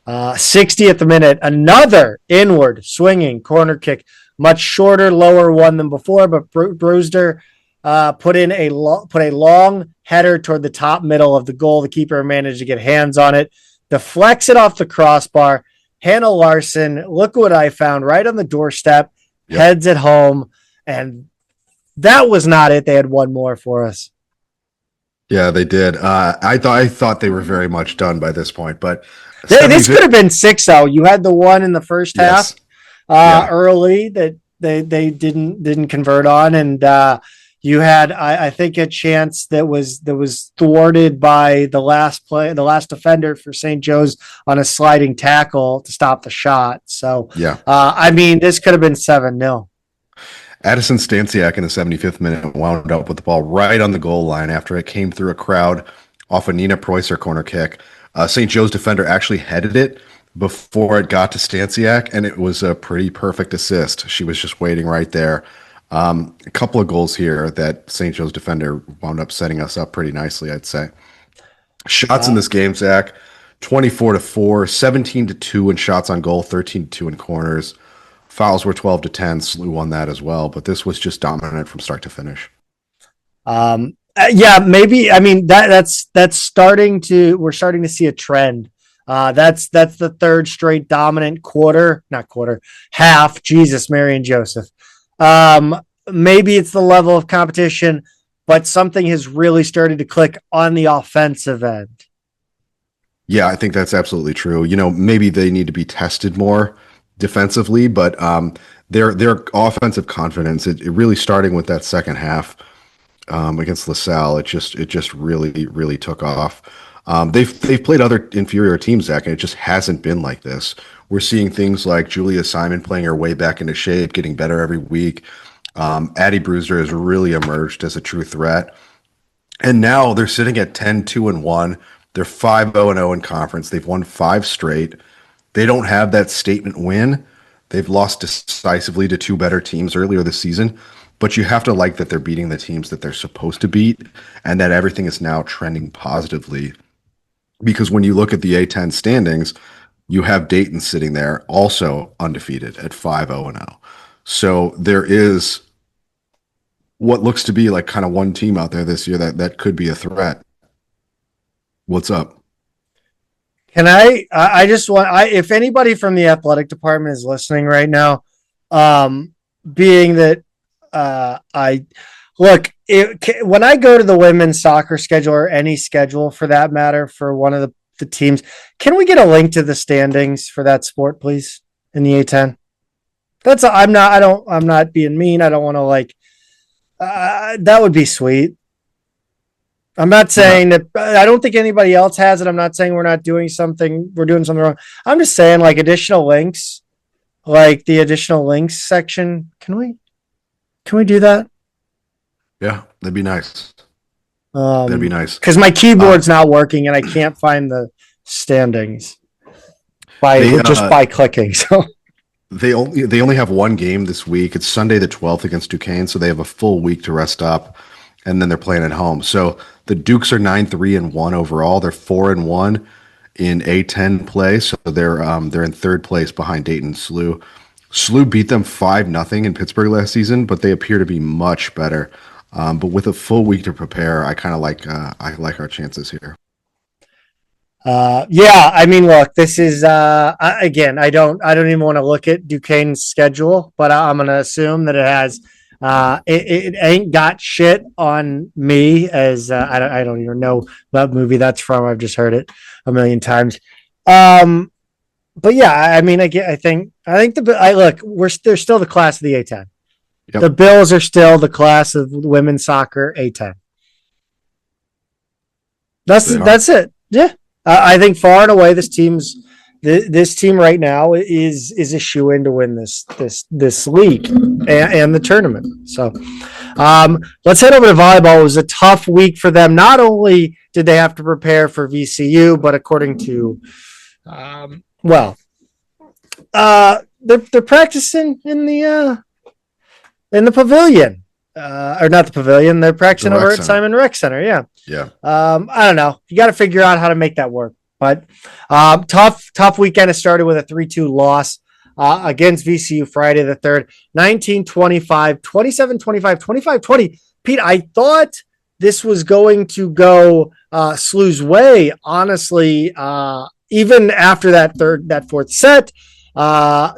60th minute, another inward swinging corner kick, much shorter, lower one than before, but Brewster put a long header toward the top middle of the goal. The keeper managed to get hands on it. Deflects it off the crossbar. Hannah Larson, look what I found right on the doorstep, heads it home. And that was not it. They had one more for us. Yeah, they did. I thought they were very much done by this point, but this could have been 6-0. You had the one in the first half early that they didn't convert on, and you had, I think, a chance that was thwarted by the last defender for St. Joe's on a sliding tackle to stop the shot. So, I mean, this could have been 7-0. Addison Stansiak in the 75th minute wound up with the ball right on the goal line after it came through a crowd off a Nina Preußer corner kick. St. Joe's defender actually headed it before it got to Stansiak, and it was a pretty perfect assist. She was just waiting right there. A couple of goals here that St. Joe's defender wound up setting us up pretty nicely, I'd say. Shots in this game, Zach, 24-4, 17-2 in shots on goal, 13-2 in corners. Fouls were 12-10. SLU won that as well, but this was just dominant from start to finish. Yeah, maybe. I mean, that's starting to. We're starting to see a trend That's the third straight dominant half. Jesus, Mary and Joseph. Maybe it's the level of competition, but something has really started to click on the offensive end. Yeah, I think that's absolutely true. Maybe they need to be tested more defensively, but their offensive confidence, it really starting with that second half against LaSalle, it just really, really took off. They've played other inferior teams, Zach, and it just hasn't been like this. We're seeing things like Julia Simon playing her way back into shape, getting better every week. Addie Bruiser has really emerged as a true threat. And now they're sitting at 10-2-1. They're 5-0-0 in conference. They've won 5 straight. They don't have that statement win. They've lost decisively to 2 better teams earlier this season. But you have to like that they're beating the teams that they're supposed to beat and that everything is now trending positively. Because when you look at the A10 standings, you have Dayton sitting there also undefeated at 5-0-0. So there is what looks to be like kind of one team out there this year that could be a threat. What's up? Can I just want, if anybody from the athletic department is listening right now, being that when I go to the women's soccer schedule or any schedule for that matter for one of the teams, can we get a link to the standings for that sport, please, in the A10? I'm not being mean. I don't want to that would be sweet. I'm not saying that I don't think anybody else has it. I'm not saying we're doing something wrong. I'm just saying additional links, like the additional links section. Can we do that? Yeah, that'd be nice. That'd be nice. Because my keyboard's not working and I can't find the standings by clicking. So they only have one game this week. It's Sunday the 12th against Duquesne, so they have a full week to rest up, and then they're playing at home. So the Dukes are 9-3-1 overall. They're 4-1 in A10 play, so they're in third place behind Dayton SLU. SLU beat them 5-0 in Pittsburgh last season, but they appear to be much better. But with a full week to prepare, I kind of like our chances here. Yeah, I mean, look, this is again, I don't even want to look at Duquesne's schedule, but I'm going to assume that it has it ain't got shit on me as I don't even know what movie that's from. I've just heard it a million times. But yeah, I mean, I think they're still the class of the A10. Yep. The Bills are still the class of women's soccer A10. That's it. Yeah. I think far and away this team right now is a shoe-in to win this league and the tournament. So let's head over to volleyball. It was a tough week for them. Not only did they have to prepare for VCU, but according to they're practicing in the pavilion. Or not the pavilion. They're practicing over at Simon Rec Center. Yeah. Yeah. I don't know. You got to figure out how to make that work. But tough weekend. It started with a 3-2 loss against VCU Friday the 3rd, 19-25, 27-25, 25-20. Pete, I thought this was going to go SLU's way, honestly, even after that fourth set,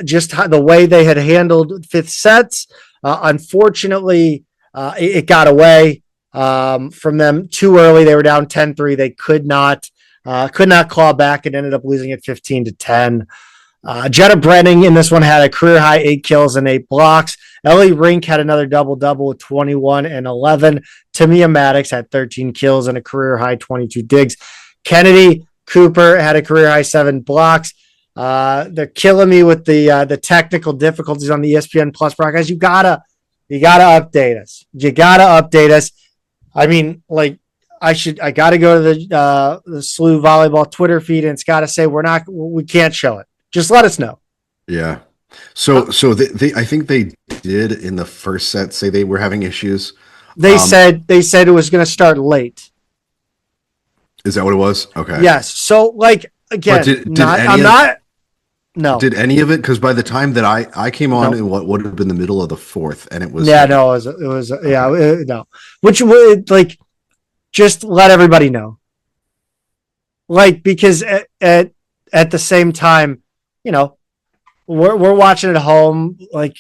just the way they had handled fifth sets. Unfortunately, it got away from them too early. They were down 10-3. They could not claw back and ended up losing it 15-10. Jenna Brenning in this one had a career high 8 kills and 8 blocks. Ellie Rink had another double with 21 and 11. Tamia Maddox had 13 kills and a career high 22 digs. Kennedy Cooper had a career high 7 blocks. They're killing me with the technical difficulties on the ESPN Plus broadcast. You gotta update us. You gotta update us. I mean, I gotta go to the SLU volleyball Twitter feed and it's gotta say we can't show it. Just let us know. Yeah. So they I think they did in the first set say they were having issues. They said it was going to start late. Is that what it was? Okay. Yes. So again, no. Did any of it? Because by the time that I came on in what would have been the middle of the fourth, and it was no. Which would just let everybody know, because at at the same time, you know, we're watching at home. Like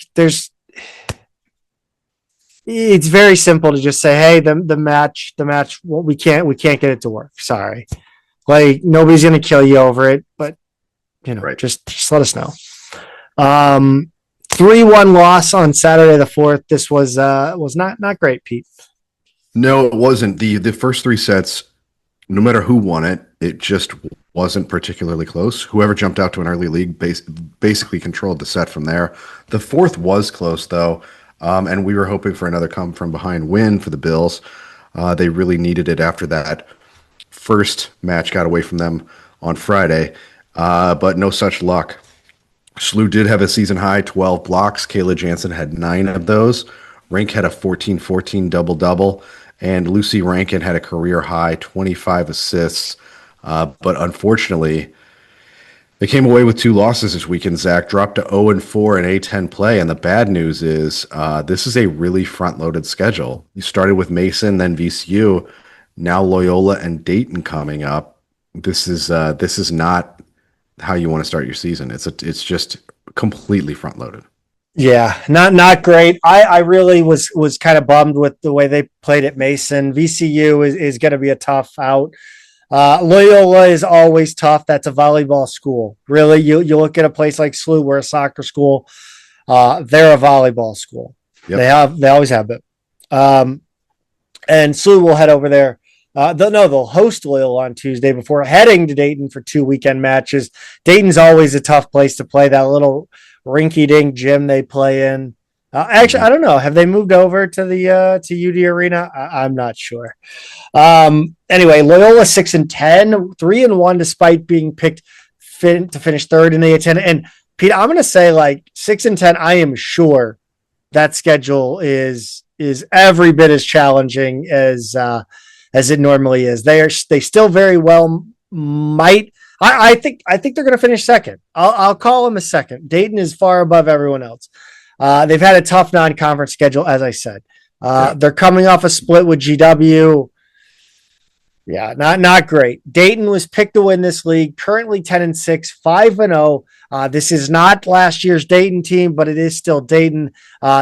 it's very simple to just say, hey, the match, well, we can't get it to work. Sorry. Like nobody's going to kill you over it, but Right. just let us know. 3-1 loss on Saturday the 4th. This was not great, Pete. No, it wasn't. The first 3 sets, no matter who won it, it just wasn't particularly close. Whoever jumped out to an early lead basically controlled the set from there. The 4th was close, though, and we were hoping for another come-from-behind win for the Bills. They really needed it after that first match got away from them on Friday, but no such luck. Schlu did have a season-high 12 blocks. Kayla Jansen had 9 of those. Rank had a 14-14 double-double. And Lucy Rankin had a career-high 25 assists. But unfortunately, they came away with 2 losses this weekend, Zach. Dropped to 0-4 in A10 play. And the bad news is this is a really front-loaded schedule. You started with Mason, then VCU, now Loyola and Dayton coming up. This is not how you want to start your season. It's just completely front-loaded. Yeah, not great. I really was kind of bummed with the way they played at Mason. VCU is going to be a tough out. Loyola is always tough. That's a volleyball school. Really, you look at a place like SLU, we're a soccer school. They're a volleyball school. Yep. They always have been. And SLU will head over there. They'll host Loyola on Tuesday before heading to Dayton for 2 weekend matches. Dayton's always a tough place to play. That little rinky-dink gym they play in. Actually, I don't know. Have they moved over to the to UD Arena? I'm not sure. Anyway, Loyola 6-10, 3-1 despite being picked to finish third in the A10. And Pete, I'm going to say like 6-10. I am sure that schedule is every bit as challenging as it normally is. They still very well might. I think they're going to finish second. I'll call them a second. Dayton is far above everyone else. They've had a tough non-conference schedule, as I said. They're coming off a split with GW. Yeah, not great. Dayton was picked to win this league, currently 10-6, 5-0. This is not last year's Dayton team, but it is still Dayton.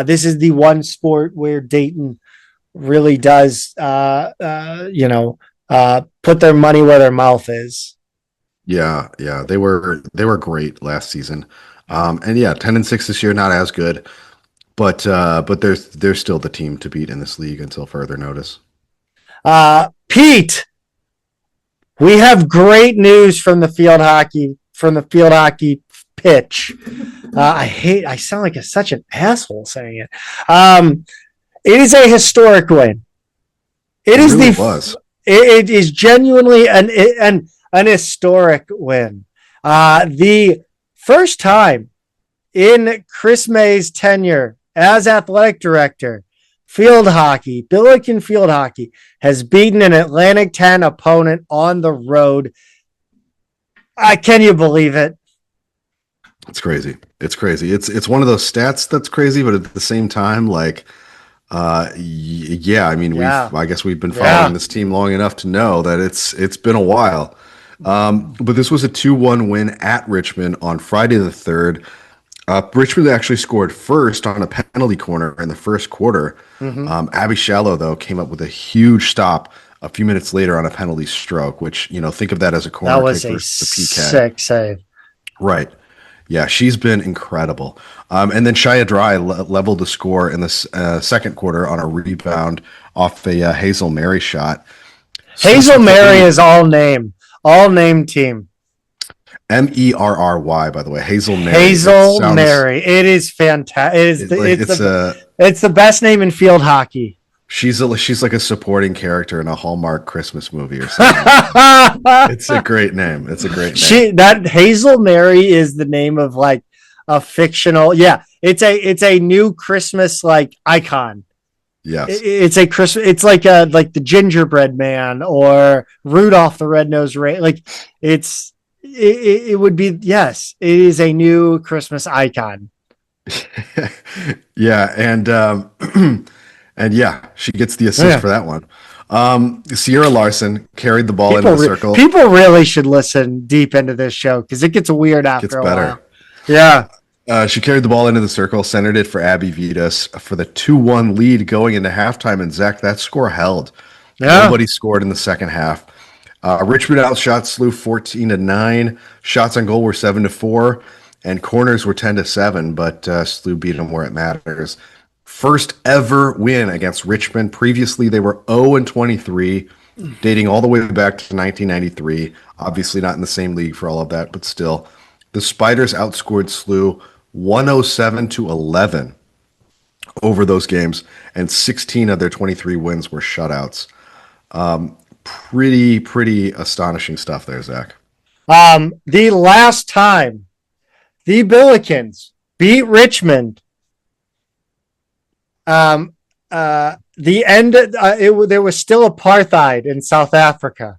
This is the one sport where Dayton really does, put their money where their mouth is. Yeah, they were great last season, and 10-6 this year, not as good, but they're still the team to beat in this league until further notice. Pete, we have great news from the field hockey pitch. I sound like such an asshole saying it. It is a historic win. It is genuinely an historic win. The first time in Chris May's tenure as athletic director, Billiken Field Hockey has beaten an Atlantic 10 opponent on the road. Can you believe it? It's crazy. It's one of those stats that's crazy, but at the same time, I guess we've been following this team long enough to know that it's been a while. But this was a 2-1 win at Richmond on Friday the 3rd. Richmond actually scored first on a penalty corner in the first quarter. Mm-hmm. Abby Shallow, though, came up with a huge stop a few minutes later on a penalty stroke, which, think of that as a corner that was kick a versus the PK. Sick save. Right. Yeah, she's been incredible. And then Shia Dry leveled the score in the second quarter on a rebound off a Hazel Mary shot. Hazel Mary is all name team. Merry, by the way, Hazel Mary. Mary. It is fantastic. It's the best name in field hockey. She's like a supporting character in a Hallmark Christmas movie or something. It's a great name. That Hazel Mary is the name of like a fictional. Yeah, it's a new Christmas like icon. Yes, it's a Christmas. It's like the gingerbread man or Rudolph the Red-Nosed Reindeer. Like it would be. Yes, it is a new Christmas icon. Yeah, and. And yeah, she gets the assist for that one. Sierra Larson carried the ball into People, the circle. people really should listen deep into this show because it gets weird Gets after a better. while. Yeah. She carried the ball into the circle, centered it for Abby Vitas for the 2-1 lead going into halftime. And Zach, that score held. Yeah. Nobody scored in the second half. Richmond outshot SLU 14-9. Shots on goal were 7-4, and corners were 10-7. But SLU beat them where it matters. First ever win against Richmond. Previously, they were 0-23, dating all the way back to 1993. Obviously, not in the same league for all of that, but still, the Spiders outscored SLU 107-11 over those games, and 16 of their 23 wins were shutouts. Pretty astonishing stuff there, Zach. The last time the Billikens beat Richmond, the end. There was still apartheid in South Africa.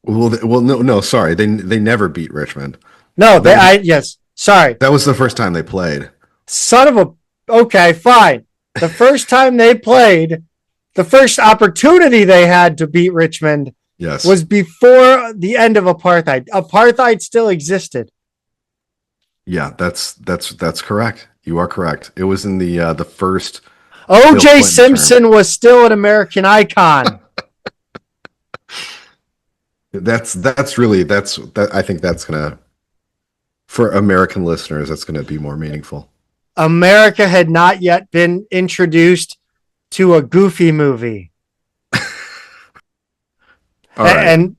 Well, no, sorry, they never beat Richmond. No, yes. Sorry, That was the first time they played. son of a. Okay, fine. The first time they played, the first opportunity they had to beat Richmond Yes, was before the end of apartheid. Apartheid still existed. yeah, that's correct. You are correct. It was in the first. Bill O.J. Clinton Simpson was still an American icon. I think that's gonna, for American listeners, that's gonna be more meaningful. America had not yet been introduced to a Goofy movie. All right. And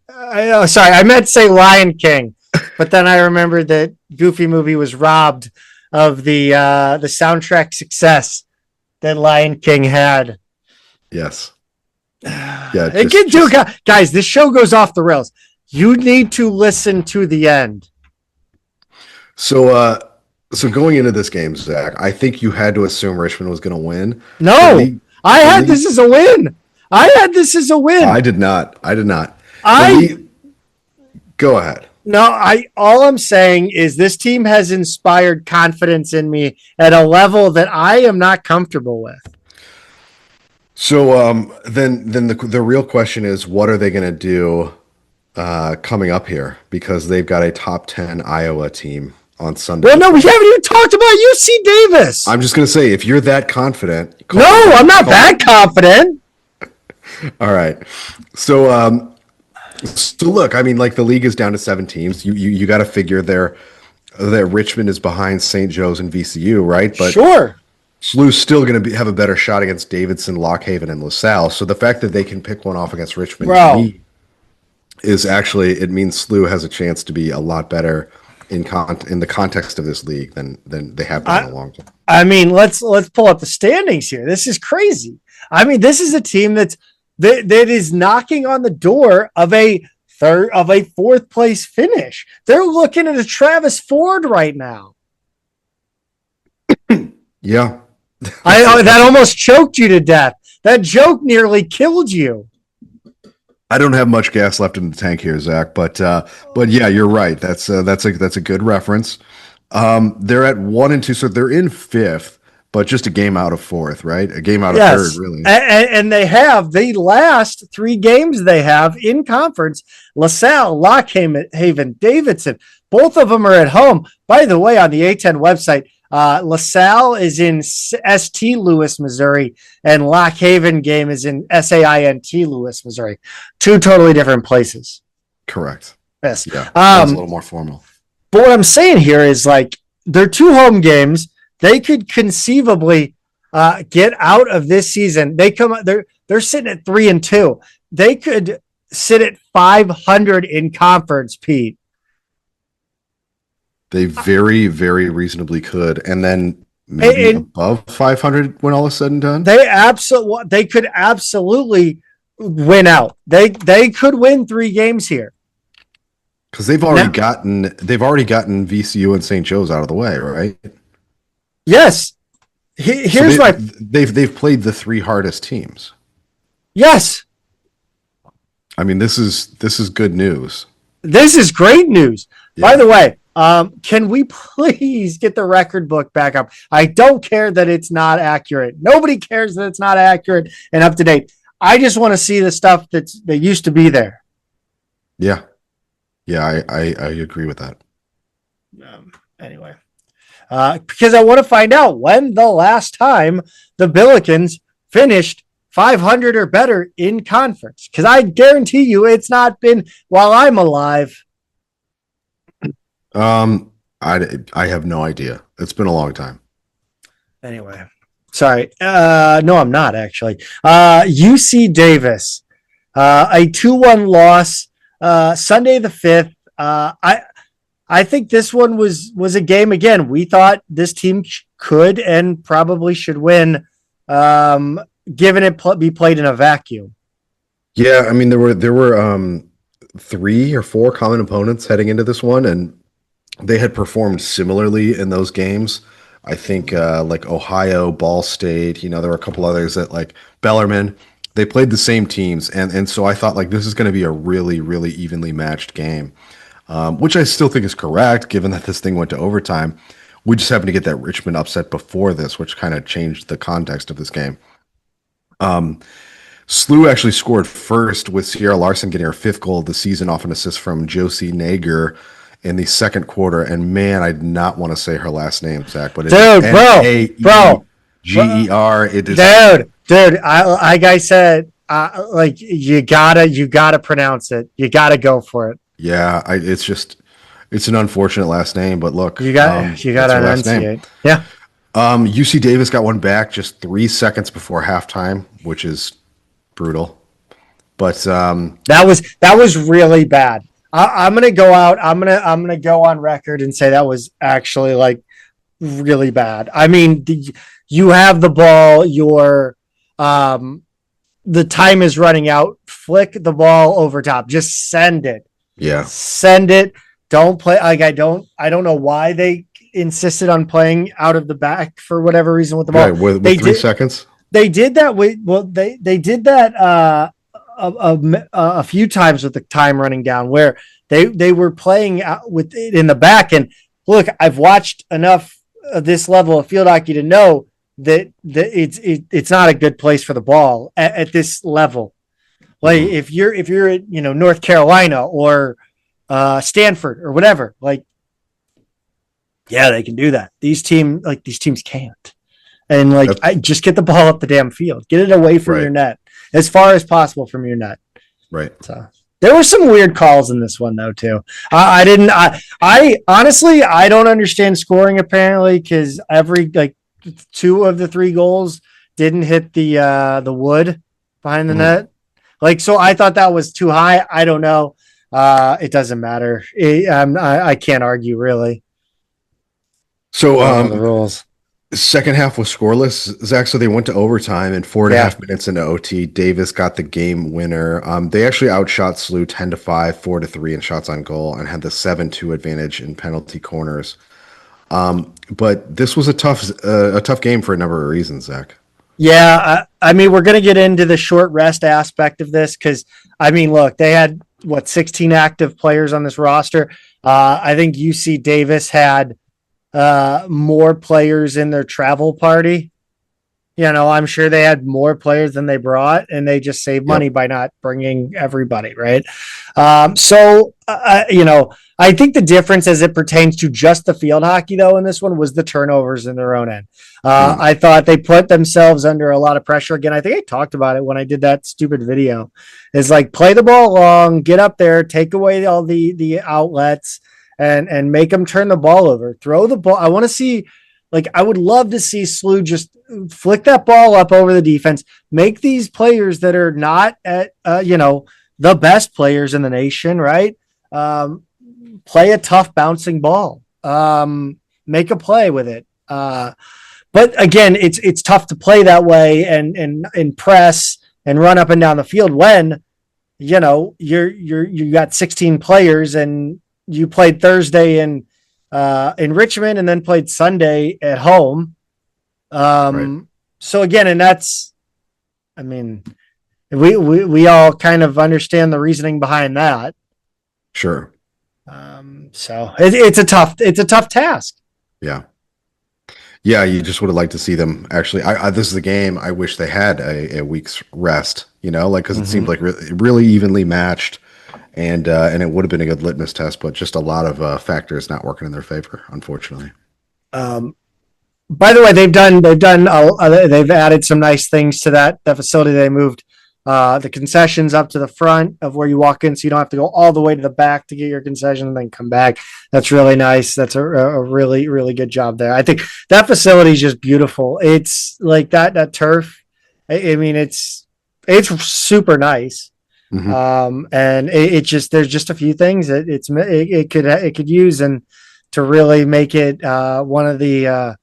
sorry, I meant to say Lion King, but then I remembered that Goofy movie was robbed of the soundtrack success that Lion King had. Yes. Yeah. It can do, guys. This show goes off the rails. You need to listen to the end. So going into this game, Zach, I think you had to assume Richmond was going to win. No, I had this as a win. I had this as a win. I did not. Go ahead. No, all I'm saying is this team has inspired confidence in me at a level that I am not comfortable with. So then the real question is, what are they going to do coming up here? Because they've got a top 10 Iowa team on Sunday. Well, no, we haven't even talked about UC Davis. I'm just going to say, if you're that confident. I'm not that confident. All right. So look, I mean, like, the league is down to 7 teams. You got to figure that Richmond is behind St. Joe's and VCU, right? But sure. SLU's still going to have a better shot against Davidson, Lockhaven, and LaSalle. So the fact that they can pick one off against Richmond is actually, it means SLU has a chance to be a lot better in the context of this league than they have been in a long time. I mean, let's pull up the standings here. This is crazy. I mean, this is a team that is knocking on the door of a fourth place finish. They're looking at a Travis Ford right now. Yeah. That almost choked you to death. That joke nearly killed you. I don't have much gas left in the tank here, Zach, but yeah, you're right. That's a good reference. They're at 1-2, so they're in 5th, but just a game out of 4th, right? A game out of 3rd, really. And they have the last 3 games they have in conference: LaSalle, Lockhaven, Davidson. Both of them are at home. By the way, on the A10 website, LaSalle is in St. Louis, Missouri, and Lockhaven game is in SAINT Louis, Missouri. 2 totally different places. Correct. Yes. Yeah. That's a little more formal. But what I'm saying here is, like, they're 2 home games. They could conceivably get out of this season. They're sitting at 3-2. They could sit at 500 in conference, Pete. They very, very reasonably could, and then maybe above 500 when all is said and done. They could absolutely win out. They could win 3 games here because they've already gotten VCU and St. Joe's out of the way, right? Yes. Here's they've played the 3 hardest teams. Yes. I mean, this is good news. This is great news. Yeah. By the way, can we please get the record book back up? I don't care that it's not accurate. Nobody cares that it's not accurate and up to date. I just want to see the stuff that used to be there. Yeah. Yeah, I agree with that. Anyway, because I want to find out when the last time the Billikens finished 500 or better in conference, because I guarantee you it's not been while I'm alive. I have no idea. It's been a long time. Anyway, sorry. No, I'm not actually. UC Davis, a 2-1 loss, Sunday the 5th. I think this one was a game again. We thought this team could and probably should win, given it be played in a vacuum. Yeah, I mean there were 3 or 4 common opponents heading into this one, and they had performed similarly in those games. I think like Ohio, Ball State, there were a couple others that like Bellarmine. They played the same teams, and so I thought like this is going to be a really, really evenly matched game, which I still think is correct given that this thing went to overtime. We just happened to get that Richmond upset before this, which kind of changed the context of this game. SLU actually scored first with Sierra Larson getting her 5th goal of the season off an assist from Josie Nager in the second quarter. And man, I did not want to say her last name, Zach, but it's Naeger. It is dude. Like I said, like you gotta pronounce it. You gotta go for it. Yeah, it's an unfortunate last name, but look, you gotta enunciate. Yeah. UC Davis got one back just 3 seconds before halftime, which is brutal. But that was really bad. I'm gonna go out. I'm gonna go on record and say that was actually like really bad. I mean, you have the ball. The time is running out. Flick the ball over top. Just send it. Yeah, send it. Don't play. Like I don't know why they insisted on playing out of the back for whatever reason with the ball. Right, with 3 seconds. They did that they did that a few times with the time running down where they were playing out with it in the back. And look, I've watched enough of this level of field hockey to know that it's not a good place for the ball at this level. Like if you're at North Carolina or Stanford or whatever, like yeah, they can do that. These teams can't. And I just get the ball up the damn field. Get it away from your net as far as possible from your net. Right. So there were some weird calls in this one though too. I honestly I don't understand scoring apparently because every 2 of the 3 goals didn't hit the wood behind the net. So I thought that was too high. I don't know. It doesn't matter. I can't argue really. So the rules. Second half was scoreless, Zach. So they went to overtime, and 4.5 minutes into OT, Davis got the game winner. They actually outshot SLU 10-5, 4-3 in shots on goal, and had the 7-2 advantage in penalty corners. But this was a tough game for a number of reasons, Zach. Yeah, I mean, we're going to get into the short rest aspect of this because, I mean, look, they had 16 active players on this roster. I think UC Davis had more players in their travel party. I'm sure they had more players than they brought, and they just saved money by not bringing everybody, right? I think the difference as it pertains to just the field hockey, though, in this one was the turnovers in their own end. I thought they put themselves under a lot of pressure. Again, I think I talked about it when I did that stupid video. It's like play the ball long, get up there, take away all the outlets, and make them turn the ball over. Throw the ball. I want to see, I would love to see SLU just flick that ball up over the defense, make these players that are not at, the best players in the nation, right? Play a tough bouncing ball, make a play with it. But again, it's tough to play that way and press and run up and down the field when, you got 16 players and you played Thursday in Richmond and then played Sunday at home. Right. So again, and that's, I mean, we all kind of understand the reasoning behind that. Sure. So it's a tough task. Yeah. Yeah, you just would have liked to see them actually. This is a game I wish they had a week's rest, like because it seemed like really evenly matched, and it would have been a good litmus test, but just a lot of factors not working in their favor, unfortunately. By the way, they've added some nice things to that facility. They moved the concessions up to the front of where you walk in, so you don't have to go all the way to the back to get your concession and then come back. That's really nice. That's a really, really good job there. I think that facility is just beautiful. It's like that turf. I mean, it's super nice. And there's just a few things that it could use and to really make it one of the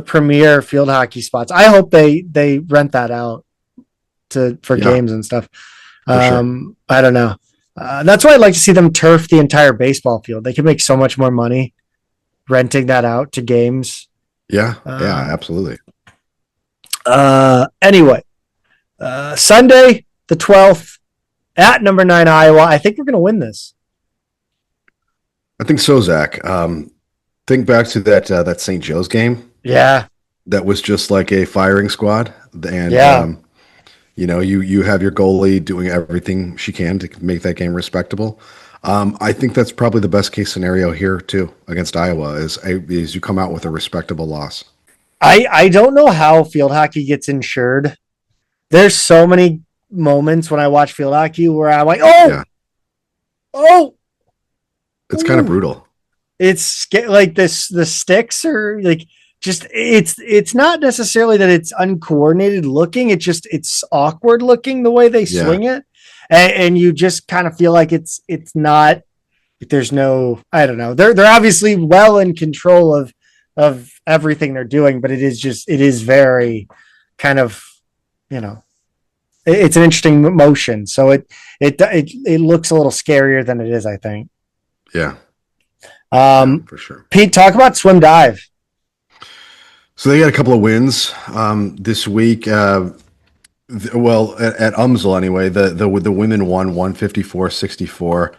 premier field hockey spots. I hope they rent that out for games and stuff. Sure. I don't know. That's why I'd like to see them turf the entire baseball field. They can make so much more money renting that out to games. Yeah, absolutely. Anyway, Sunday the 12th at number 9 Iowa. I think we're going to win this. I think so, Zach. Think back to that St. Joe's game. Yeah, that was just like a firing squad, and you have your goalie doing everything she can to make that game respectable. I think that's probably the best case scenario here too against Iowa is you come out with a respectable loss. I don't know how field hockey gets insured. There's so many moments when I watch field hockey where I'm like, it's kind of brutal. It's like this. The sticks are like just it's not necessarily that it's uncoordinated looking. It's awkward looking the way they swing it, and you just kind of feel like it's not. There's no, I don't know. They're obviously well in control of everything they're doing, but it is very kind of, it's an interesting motion. So it looks a little scarier than it is, I think. Yeah. For sure. Pete, talk about swim dive. So they got a couple of wins this week. At UMSL anyway, the women won 154-64,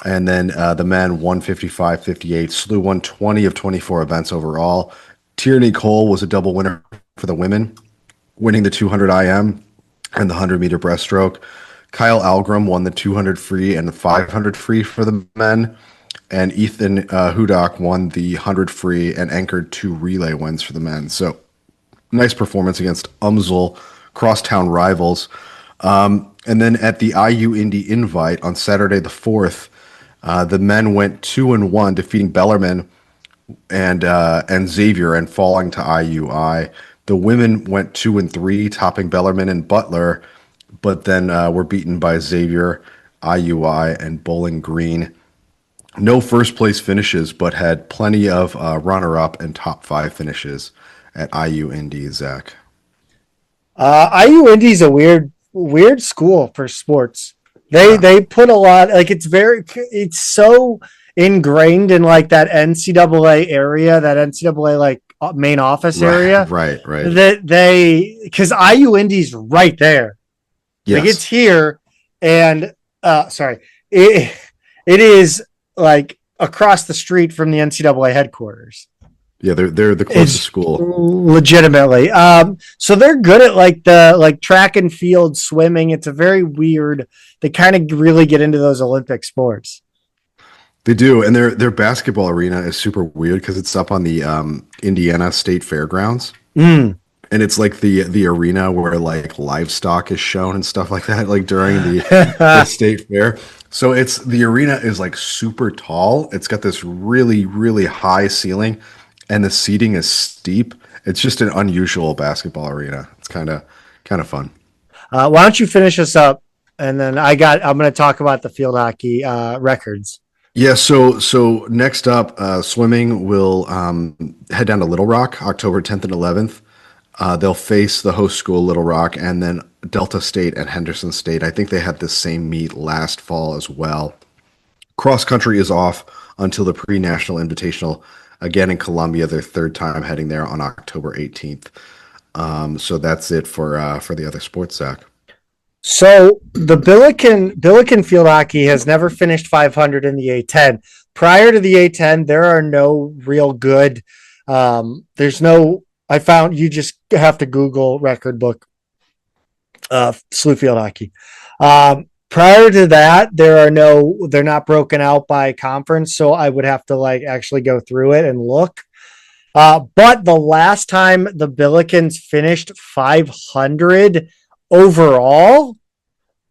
and then the men 155-58. SLU won 20 of 24 events overall. Tierney Cole was a double winner for the women, winning the 200 IM and the 100-meter breaststroke. Kyle Algrim won the 200 free and the 500 free for the men. And Ethan Hudak won the 100 free and anchored 2 relay wins for the men. So nice performance against UMSL crosstown rivals. And then at the IU Indy Invite on Saturday the 4th, the men went 2-1, defeating Bellarmine and Xavier and falling to IUI. The women went 2-3, topping Bellarmine and Butler, but then were beaten by Xavier, IUI, and Bowling Green. No first place finishes, but had plenty of runner-up and top 5 finishes at IU Indy, Zach. IU Indy is a weird school for sports. They put a lot, like it's so ingrained in like that NCAA area, that NCAA like main office area. Right. That because IU Indy's right there. Yes. Like it's here, and it is like across the street from the NCAA headquarters. Yeah, they're the closest school. Legitimately. So they're good at like track and field, swimming. It's a very weird. They kind of really get into those Olympic sports. They do, and their basketball arena is super weird because it's up on the Indiana State Fairgrounds. And it's like the arena where like livestock is shown and stuff like that, like during the state fair. So the arena is like super tall. It's got this really, really high ceiling, and the seating is steep. It's just an unusual basketball arena. It's kind of fun. Why don't you finish us up, and then I'm going to talk about the field hockey records. Yeah, so next up, swimming will head down to Little Rock, October 10th and 11th. They'll face the host school, Little Rock, and then Delta State and Henderson State. I think they had this same meet last fall as well. Cross country is off until the pre-national invitational, again in Columbia, their third time heading there on October 18th. So that's it for the other sports, Zach. So the Billiken field hockey has never finished 500 in the A10. Prior to the A10, there are no real good There's no. I found you just have to Google record book SLU field hockey. Prior to that, they're not broken out by conference, so I would have to like actually go through it and look. But the last time the Billikens finished 500 overall,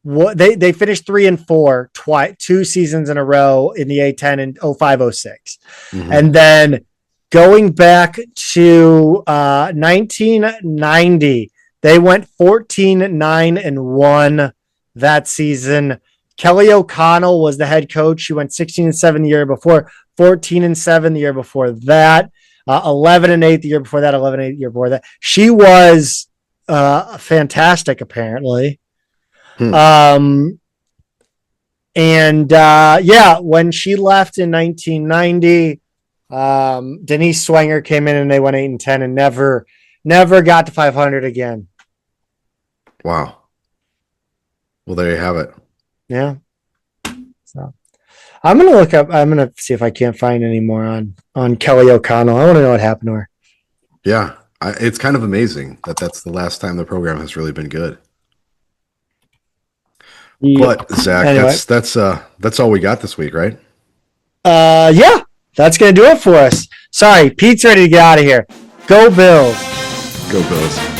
they finished 3-4 two seasons in a row in the A10 in 05-06. And then going back to 1990, they went 14-9-1 that season. Kelly O'Connell was the head coach. She went 16-7 the year before, 14-7 the year before that, 11-8 the year before that, 11-8 the year before that. She was fantastic, apparently. When she left in 1990, Denise Swenger came in and they went 8-10 and never got to 500 again. Wow. Well, there you have it. Yeah. So I'm gonna see if I can't find any more on Kelly O'Connell. I want to know what happened to her. Yeah, it's kind of amazing that's the last time the program has really been good. Yeah. But Zach, anyway. that's all we got this week, right? Yeah, that's gonna do it for us. Sorry, Pete's ready to get out of here. Go Bills. Go Bills.